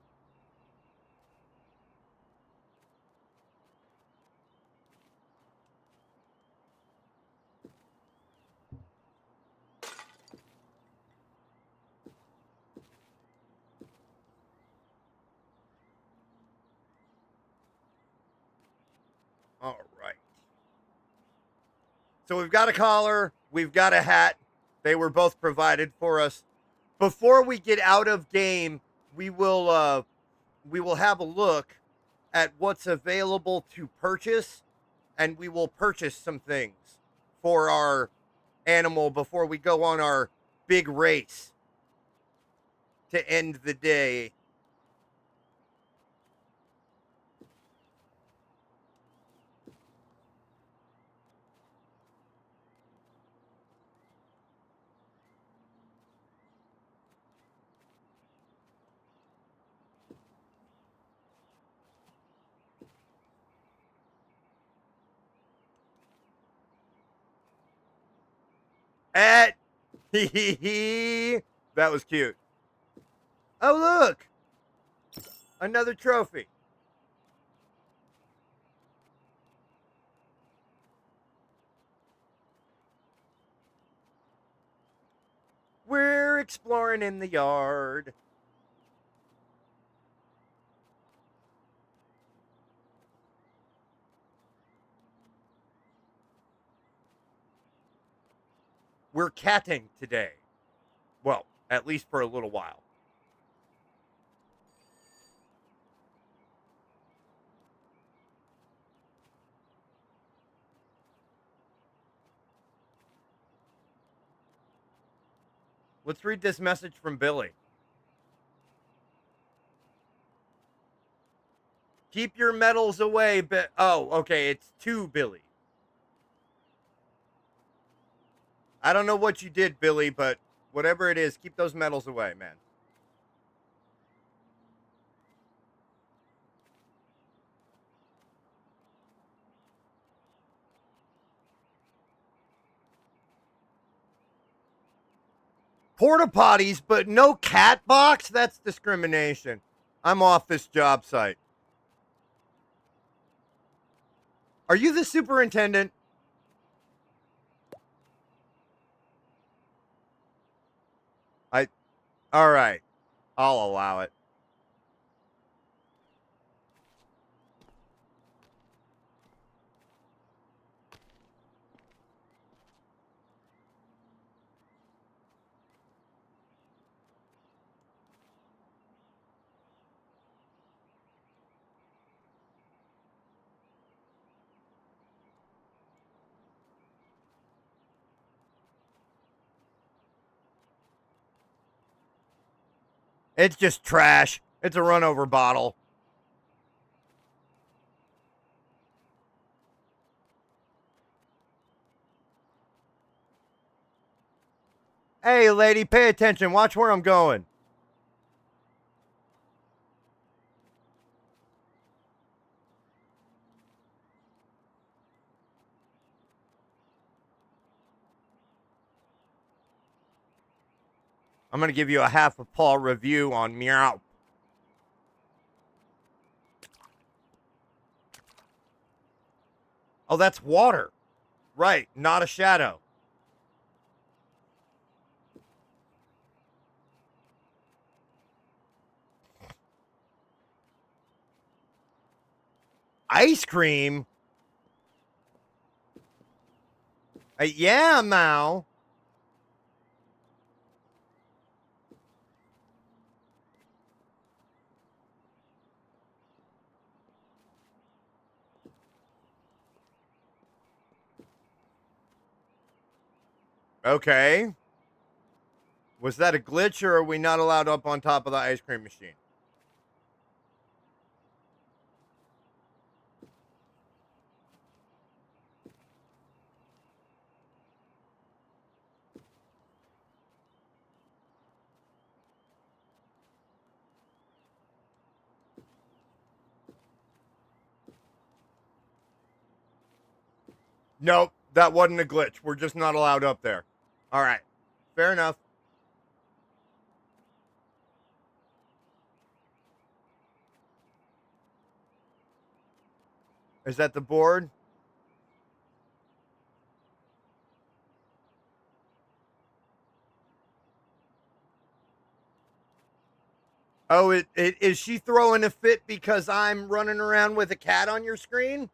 All right. So we've got a collar, we've got a hat. They were both provided for us. Before we get out of game, we will have a look at what's available to purchase, and we will purchase some things for our animal before we go on our big race to end the day. At the That was cute. Oh, look! Another trophy. We're exploring in the yard. We're catting today. Well, at least for a little while. Let's read this message from Billy. Keep your medals away, but oh, okay, it's to Billy. I don't know what you did, Billy, but whatever it is, keep those medals away, man. Porta potties, but no cat box? That's discrimination. I'm off this job site. Are you the superintendent? All right. I'll allow it. It's just trash. It's a run over bottle. Hey, lady, pay attention. Watch where I'm going. I'm going to give you a half a paw review on Meow. Oh, that's water. Right, not a shadow. Ice cream? Yeah, Mao. Okay. Was that a glitch, or are we not allowed up on top of the ice cream machine? Nope, that wasn't a glitch. We're just not allowed up there. All right. Fair enough. Is that the board? Oh, is she throwing a fit because I'm running around with a cat on your screen?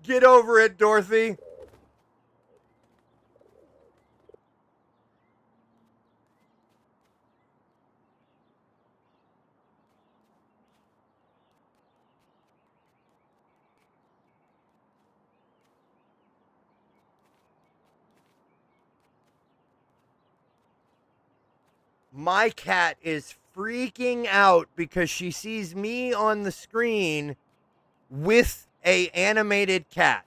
Get over it, Dorothy. My cat is freaking out because she sees me on the screen with a animated cat.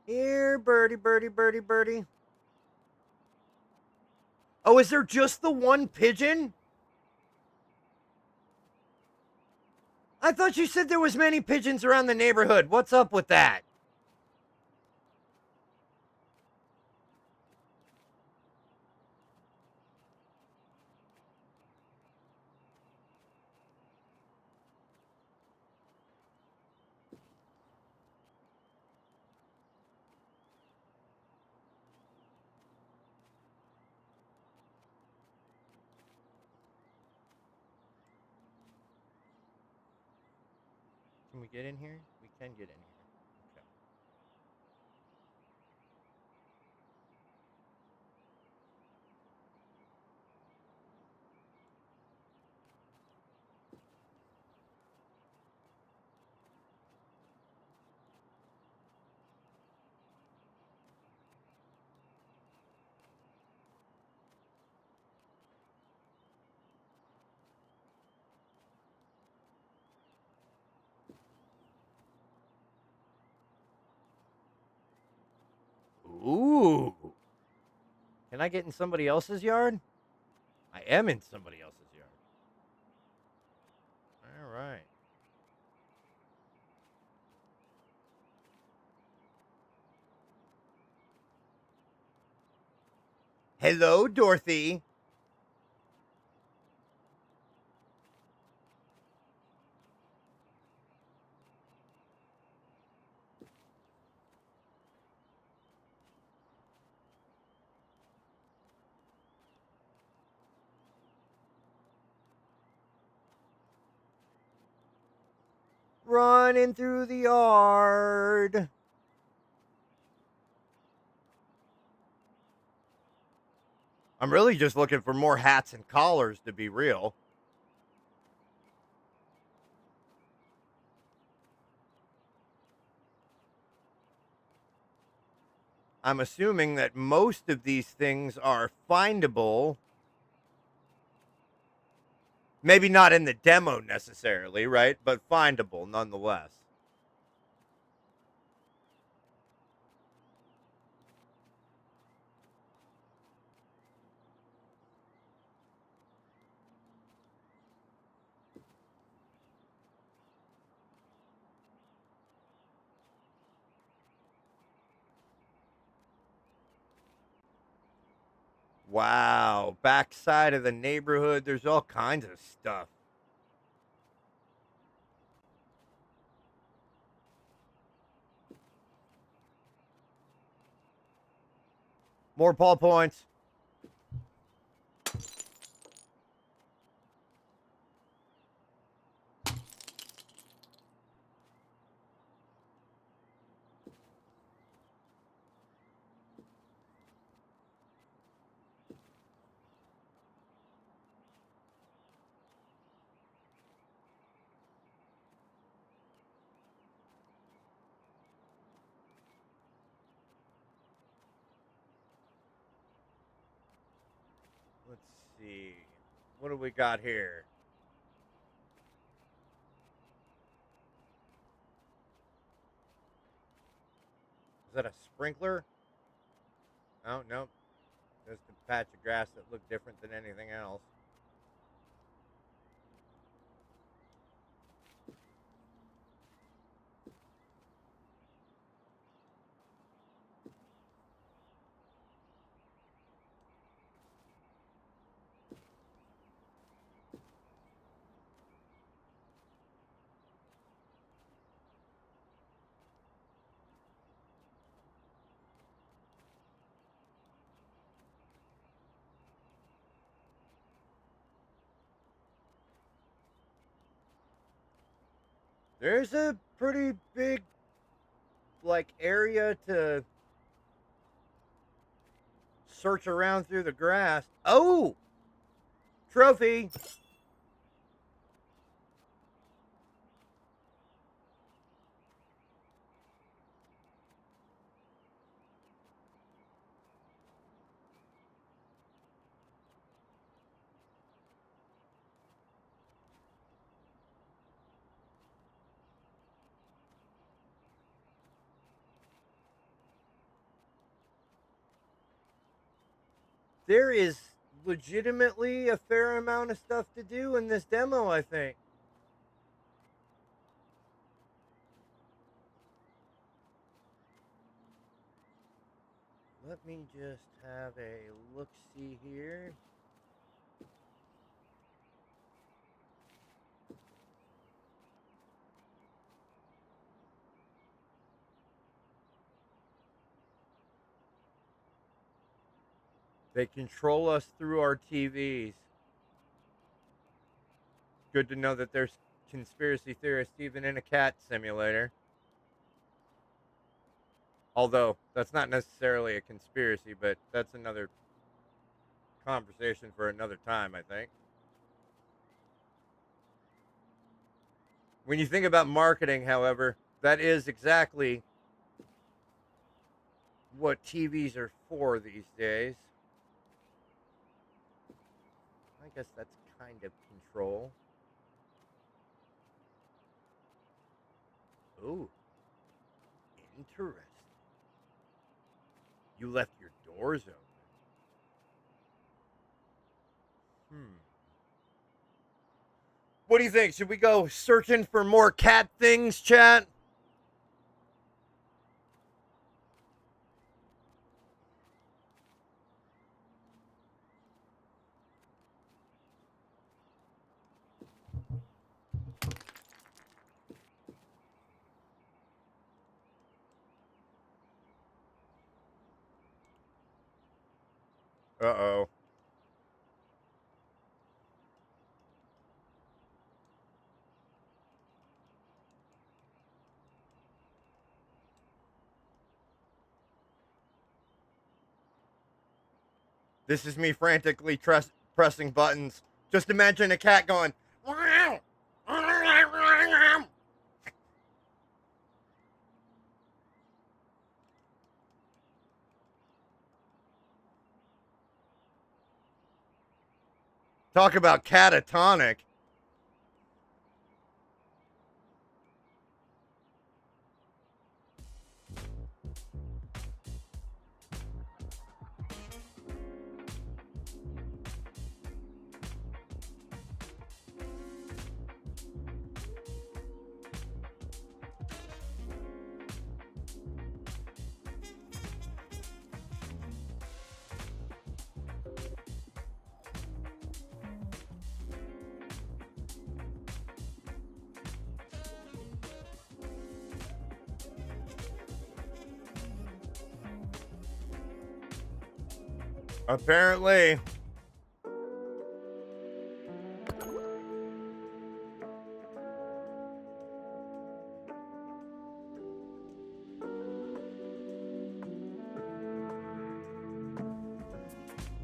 Here, birdie, birdie, birdie, birdie. Oh, is there just the one pigeon? I thought you said there was many pigeons around the neighborhood. What's up with that? Can we get in here? We can get in here. Okay. Ooh. Can I get in somebody else's yard? I am in somebody else's yard. All right. Hello, Dorothy. Running through the yard. I'm really just looking for more hats and collars, to be real. I'm assuming that most of these things are findable. Maybe not in the demo necessarily, right? But findable nonetheless. Wow. Backside of the neighborhood, there's all kinds of stuff. More ball points. Let's see. What do we got here? Is that a sprinkler? Oh, nope. Just a patch of grass that looked different than anything else. There's a pretty big, like, area to search around through the grass. Oh! Trophy! There is legitimately a fair amount of stuff to do in this demo, I think. Let me just have a look-see here. They control us through our TVs. Good to know that there's conspiracy theorists even in a cat simulator. Although, that's not necessarily a conspiracy, but that's another conversation for another time, I think. When you think about marketing, however, that is exactly what TVs are for these days. I guess that's kind of control. Ooh, interesting. You left your doors open. What do you think? Should we go searching for more cat things, chat? Uh-oh. This is me frantically pressing buttons. Just imagine a cat going, wow. Talk about catatonic. Apparently.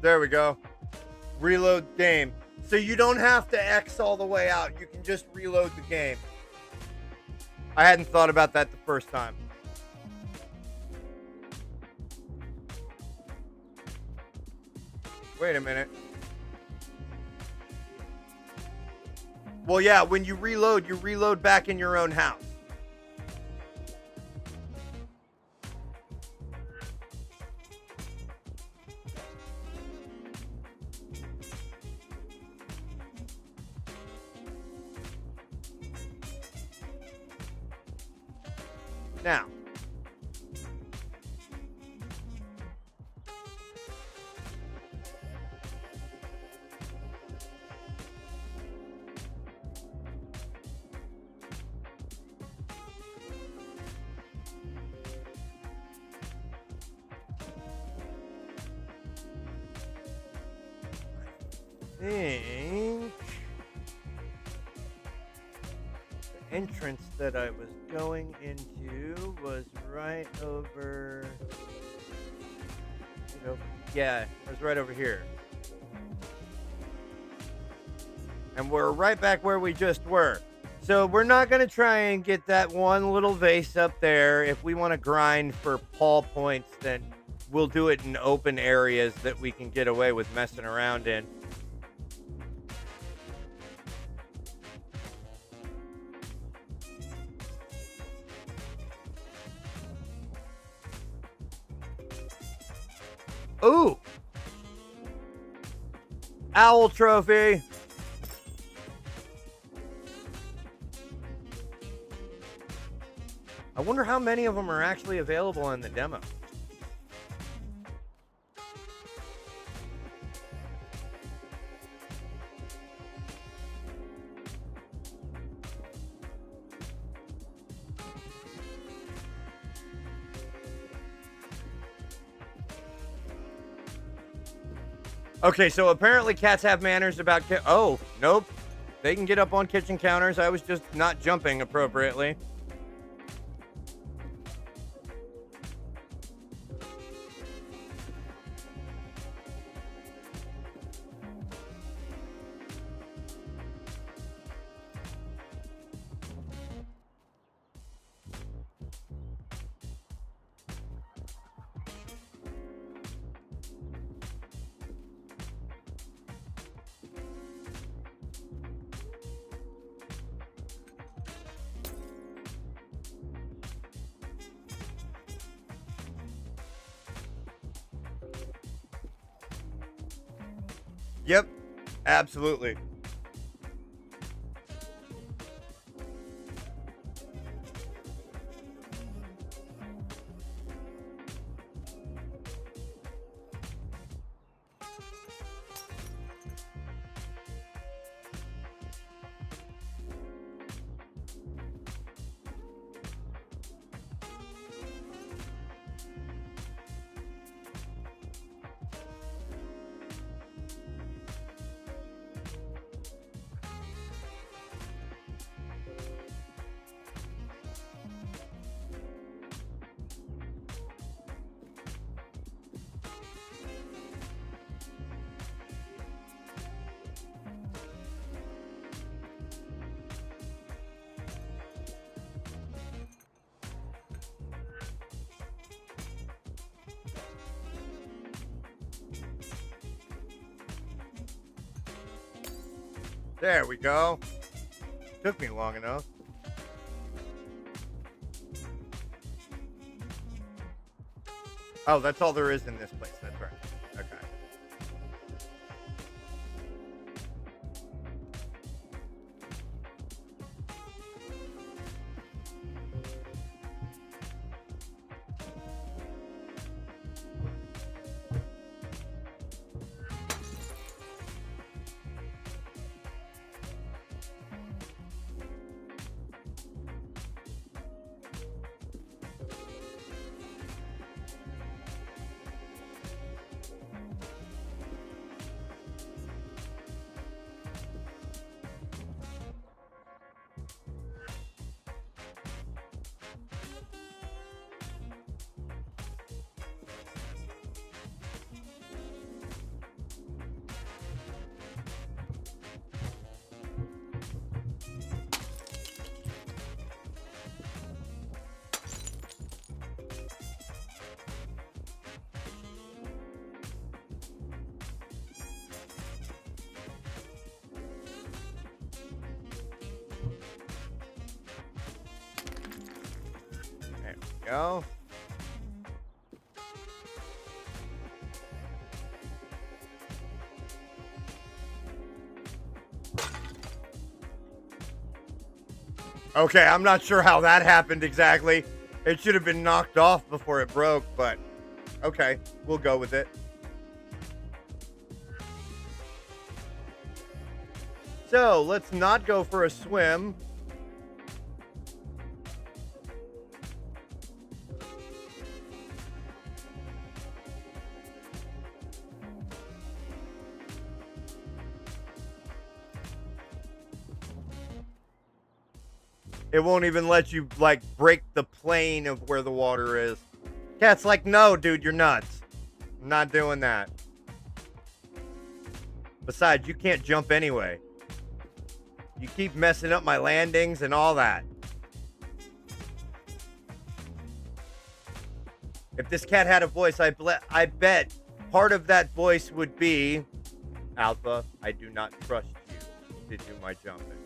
There we go. Reload game. So you don't have to X all the way out. You can just reload the game. I hadn't thought about that the first time. Wait a minute. Well, yeah, when you reload back in your own house. Now, I think the entrance that I was going into was right over. Yeah, it was right over here. And we're right back where we just were. So we're not going to try and get that one little vase up there. If we want to grind for Paul points, then we'll do it in open areas that we can get away with messing around in. Ooh. Owl trophy. I wonder how many of them are actually available in the demo. Okay, so apparently cats have manners about oh, nope. They can get up on kitchen counters. I was just not jumping appropriately. Yep, absolutely. There we go. Took me long enough. Oh, that's all there is in this place. That's right. Okay. There we go. Okay, I'm not sure how that happened exactly. It should have been knocked off before it broke, but okay, we'll go with it. So, let's not go for a swim. It won't even let you, like, break the plane of where the water is. Cat's like, no, dude, you're nuts. I'm not doing that. Besides, you can't jump anyway. You keep messing up my landings and all that. If this cat had a voice, I bet part of that voice would be, Alpha, I do not trust you to do my jumping.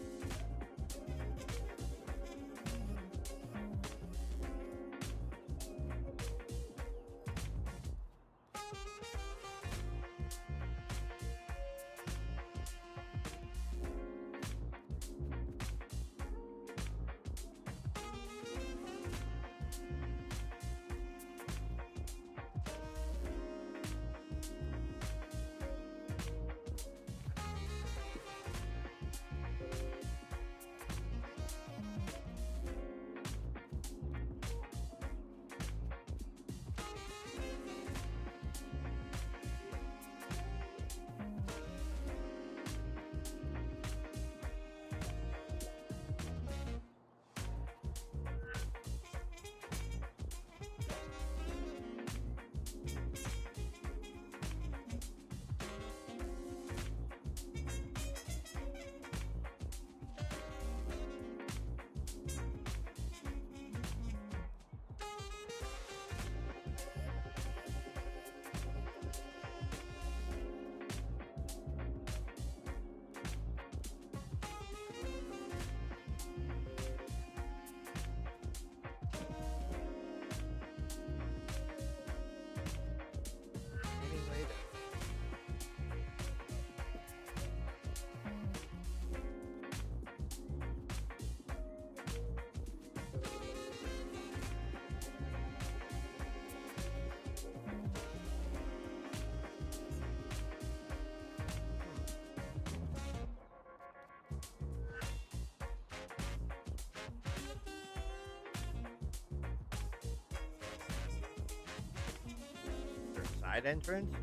side entrance?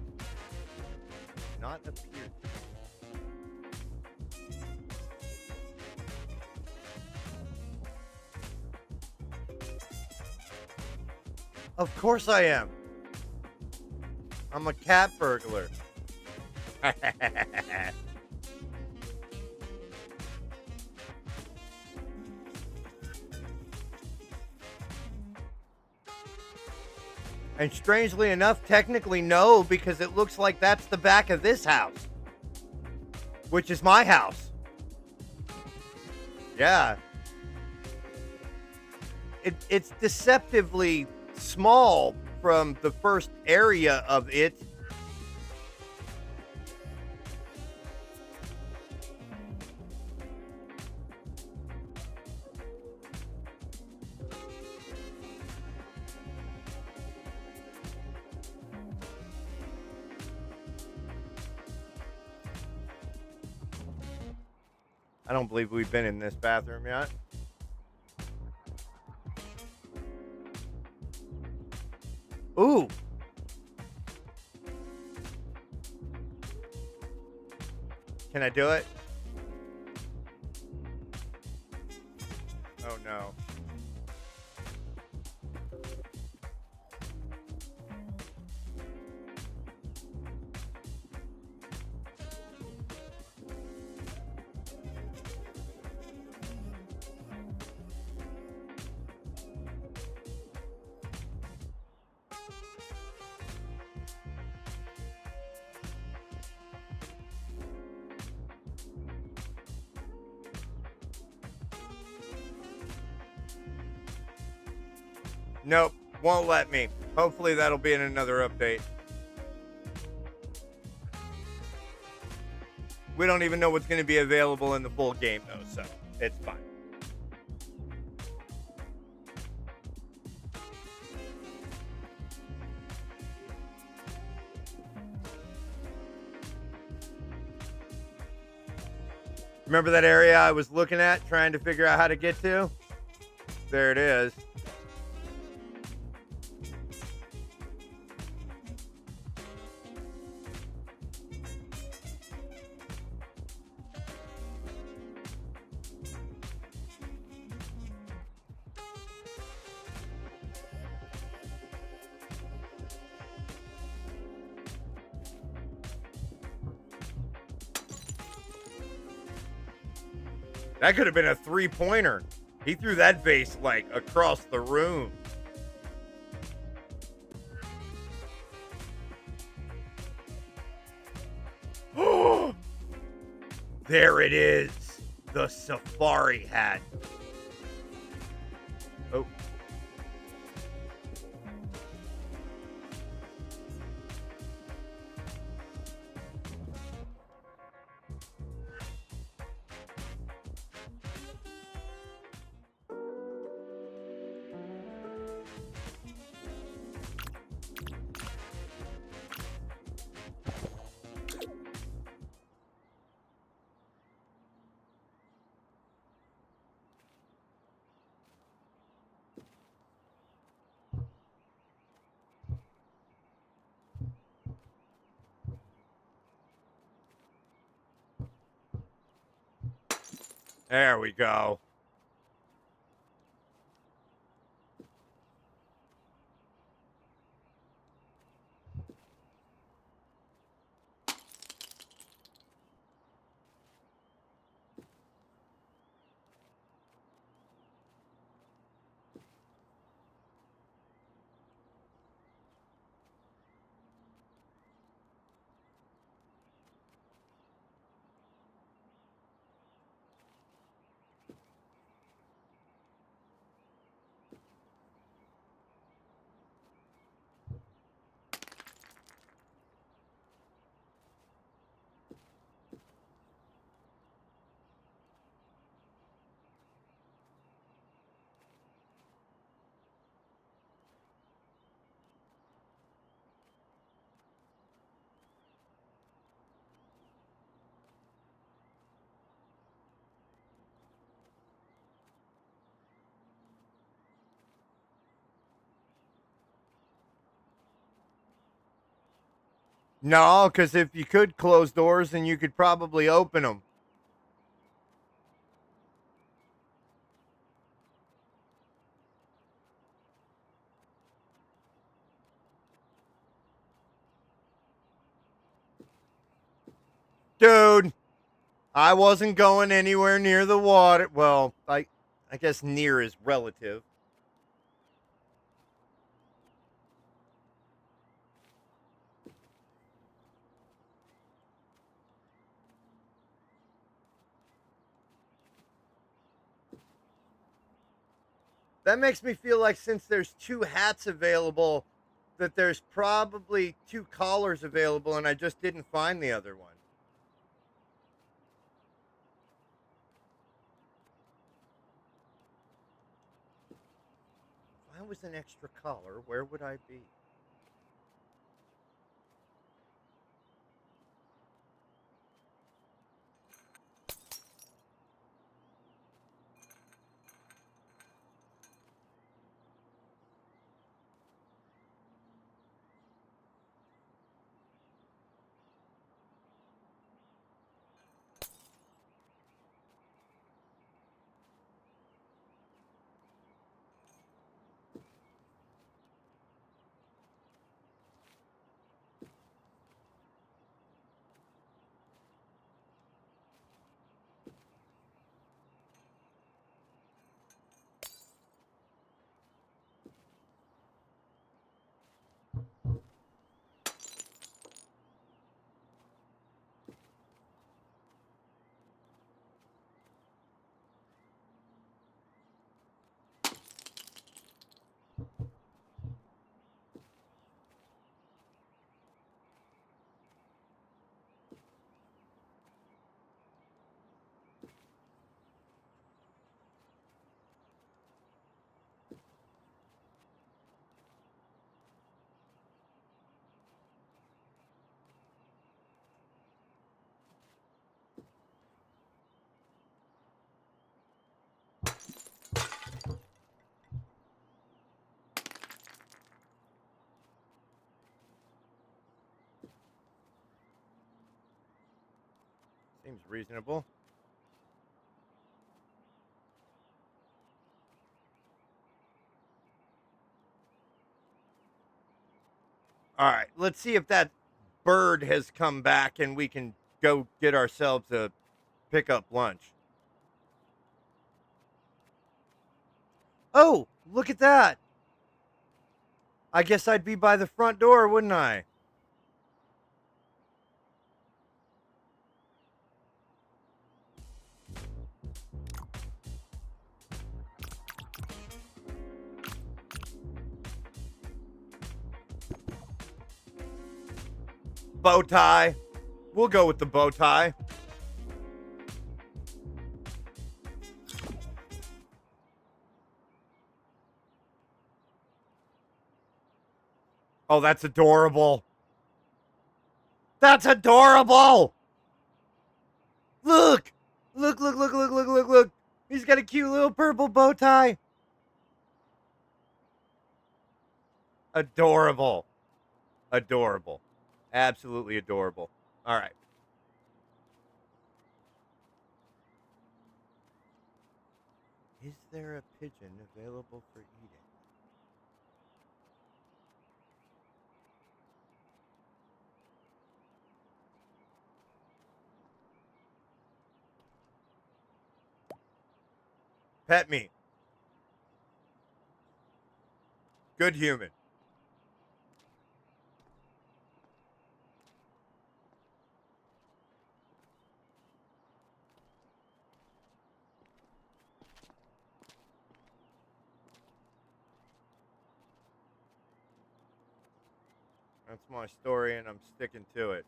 Not appear. Of course I am. I'm a cat burglar. And strangely enough, technically no, because it looks like that's the back of this house, which is my house. Yeah. It's deceptively small from the first area of it. I don't believe we've been in this bathroom yet. Ooh. Can I do it? Oh no. Nope, won't let me. Hopefully that'll be in another update. We don't even know what's going to be available in the full game, though, so it's fine. Remember that area I was looking at, trying to figure out how to get to? There it is. That could have been a three-pointer. He threw that vase, like, across the room. There it is. The safari hat. Oh. There we go. No, because if you could close doors, then you could probably open them. Dude, I wasn't going anywhere near the water. Well, I guess near is relative. That makes me feel like since there's two hats available, that there's probably two collars available, and I just didn't find the other one. If I was an extra collar, where would I be? Seems reasonable. All right, let's see if that bird has come back and we can go get ourselves a pick up lunch. Oh, look at that. I guess I'd be by the front door, wouldn't I? Bow tie. We'll go with the bow tie. Oh, that's adorable. That's adorable. Look. Look, look, look, look, look, look, look. He's got a cute little purple bow tie. Adorable. Adorable. Absolutely adorable. All right. Is there a pigeon available for eating? Pet me. Good human. That's my story, and I'm sticking to it.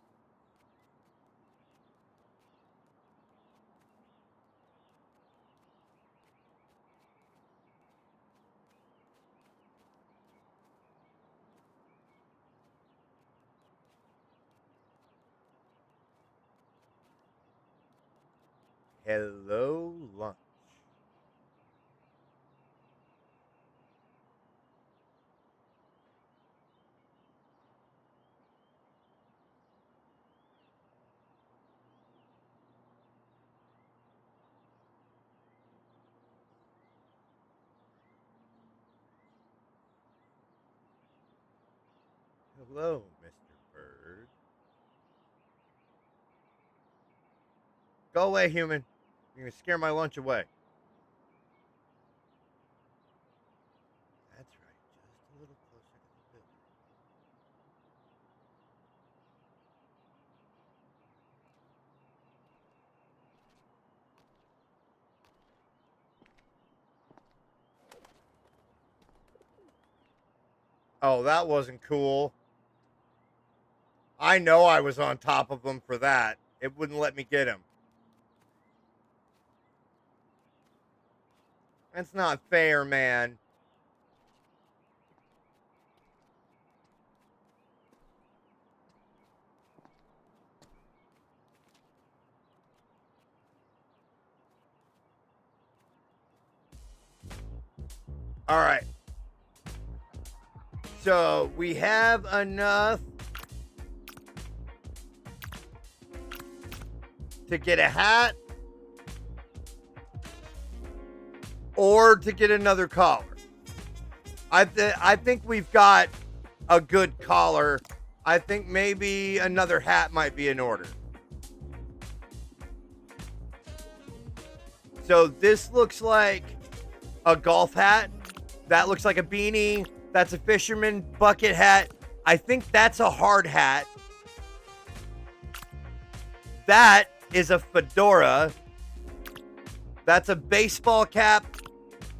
Hello, lunch. Hello, Mr. Bird. Go away, human. You're going to scare my lunch away. That's right. Just a little closer to the building. Oh, that wasn't cool. I know I was on top of him for that. It wouldn't let me get him. That's not fair, man. All right. So we have enough to get a hat or to get another collar. I think we've got a good collar. I think maybe another hat might be in order. So this looks like a golf hat. That looks like a beanie. That's a fisherman bucket hat. I think that's a hard hat. That is a fedora. That's a baseball cap.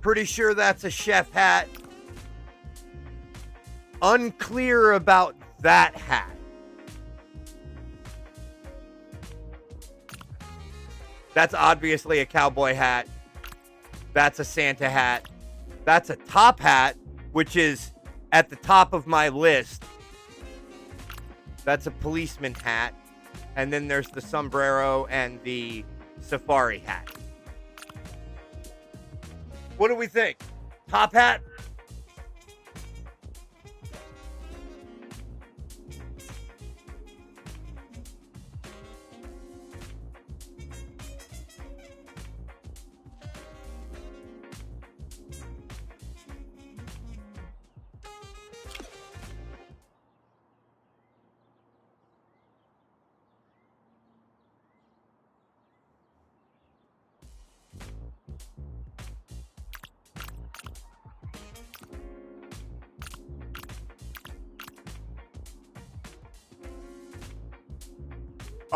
Pretty sure that's a chef hat. Unclear about that hat. That's obviously a cowboy hat. That's a Santa hat. That's a top hat, which is at the top of my list. That's a policeman hat. And then there's the sombrero and the safari hat. What do we think? Top hat?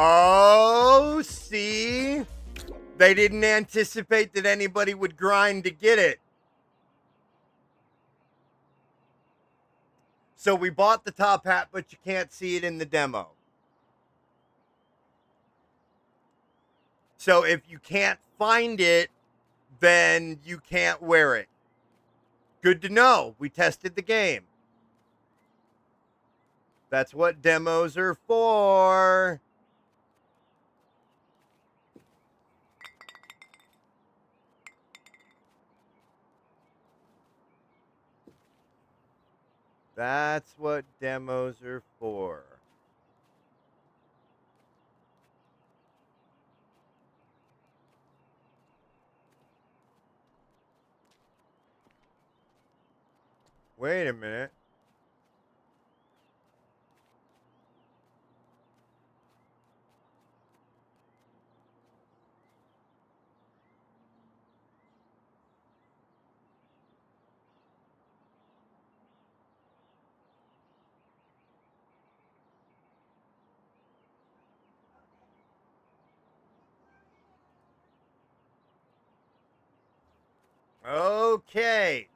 Oh, see? They didn't anticipate that anybody would grind to get it. So we bought the top hat, but you can't see it in the demo. So if you can't find it, then you can't wear it. Good to know. We tested the game. That's what demos are for. That's what demos are for. Wait a minute. Okay.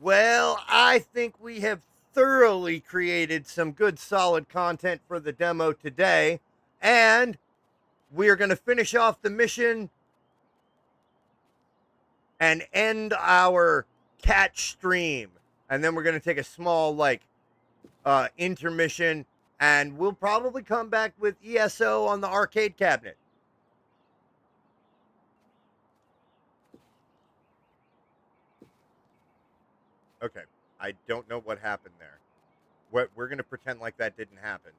Well, I think we have thoroughly created some good solid content for the demo today. And we are going to finish off the mission and end our catch stream. And then we're going to take a small, intermission. And we'll probably come back with ESO on the arcade cabinet. Okay. I don't know what happened there. We're going to pretend like that didn't happen.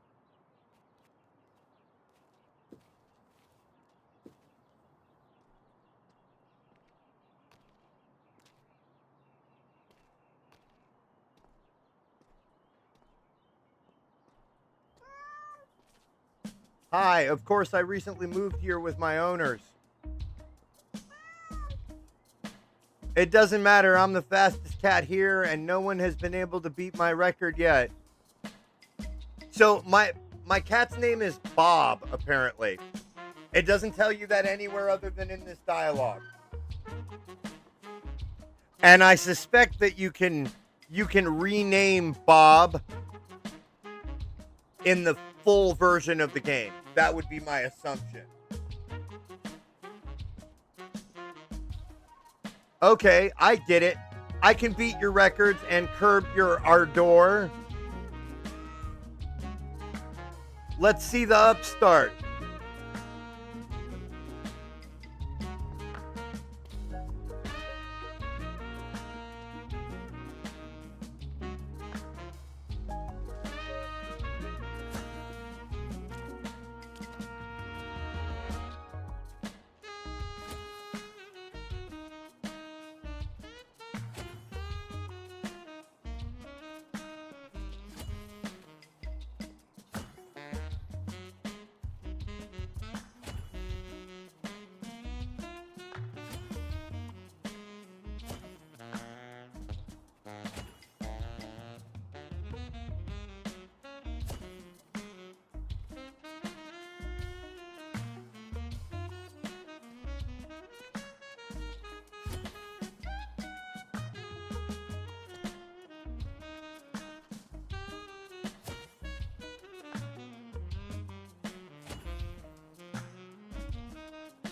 Hi, of course, I recently moved here with my owners. It doesn't matter. I'm the fastest cat here, and no one has been able to beat my record yet. So my cat's name is Bob, apparently. It doesn't tell you that anywhere other than in this dialogue. And I suspect that you can rename Bob in the full version of the game. That would be my assumption. Okay, I get it. I can beat your records and curb your ardor. Let's see the upstart.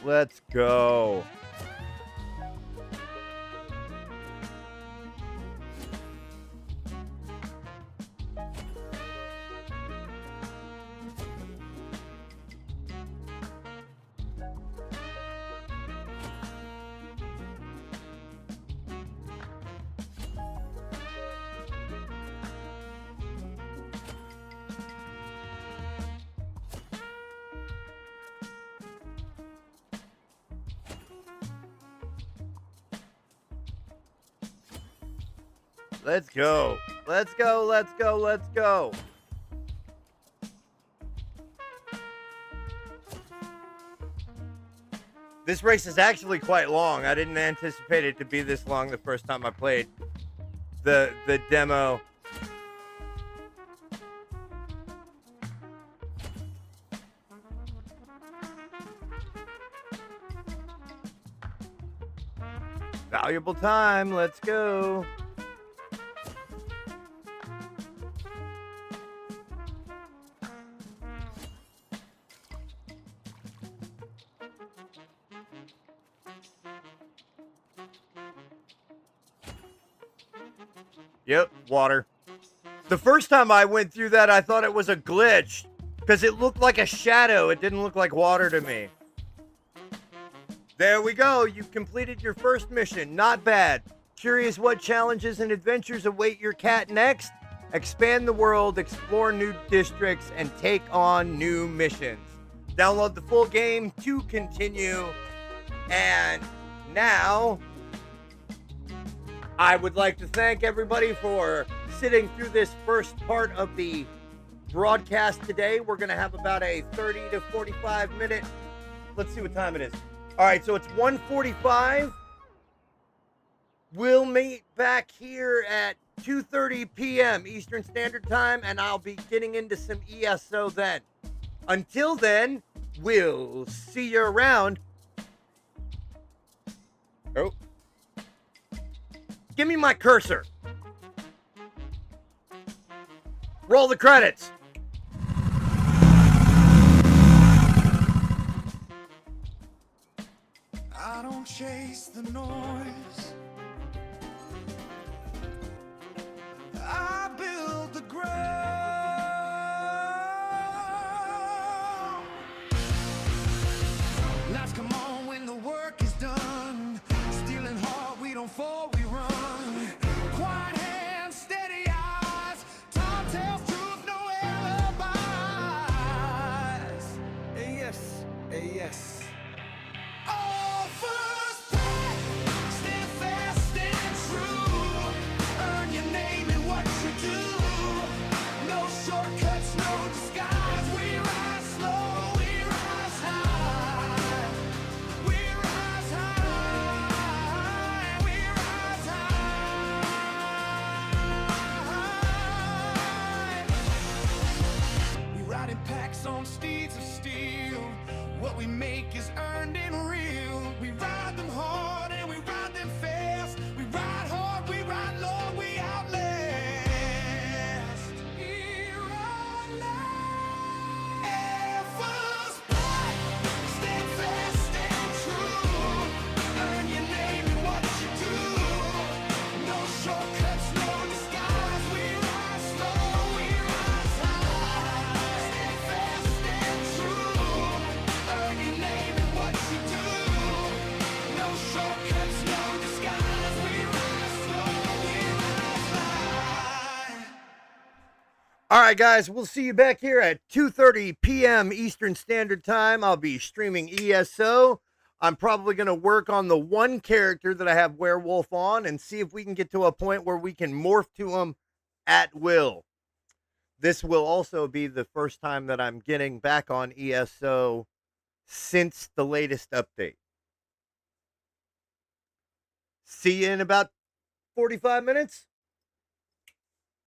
Let's go. Let's go. Let's go. Let's go. Let's go. This race is actually quite long. I didn't anticipate it to be this long the first time I played the demo. Valuable time. Let's go. Yep, water. The first time I went through that, I thought it was a glitch because it looked like a shadow. It didn't look like water to me. There we go. You've completed your first mission. Not bad. Curious what challenges and adventures await your cat next? Expand the world, explore new districts, and take on new missions. Download the full game to continue. And now, I would like to thank everybody for sitting through this first part of the broadcast today. We're going to have about a 30 to 45 minute. Let's see what time it is. All right, so it's 1:45. We'll meet back here at 2:30 p.m. Eastern Standard Time, and I'll be getting into some ESO then. Until then, we'll see you around. Oh. Give me my cursor. Roll the credits. I don't chase the noise. I build the ground. Lights come on when the work is done. Stealing hard, we don't fall, we run. Quiet hands, steady eyes. Time tells truth, no alibis. Yes, yes. All first pay, stand fast and true. Earn your name in what you do. No shortcuts, no disguise. We rise slow. we make is earned and real. We ride them hard and we ride them fast. We ride hard, we ride low, we outlast. Here I lie. Air Force Black, stand fast and true. Earn your name in what you do. No shortcuts, no disguise. We rise slow, we rise high. Stand fast and true. Earn your name in what you do. No shortcuts, no disguise. We rise slow, we rise high. All right, guys, we'll see you back here at 2:30 p.m. Eastern Standard Time. I'll be streaming ESO. I'm probably going to work on the one character that I have Werewolf on and see if we can get to a point where we can morph to him at will. This will also be the first time that I'm getting back on ESO since the latest update. See you in about 45 minutes.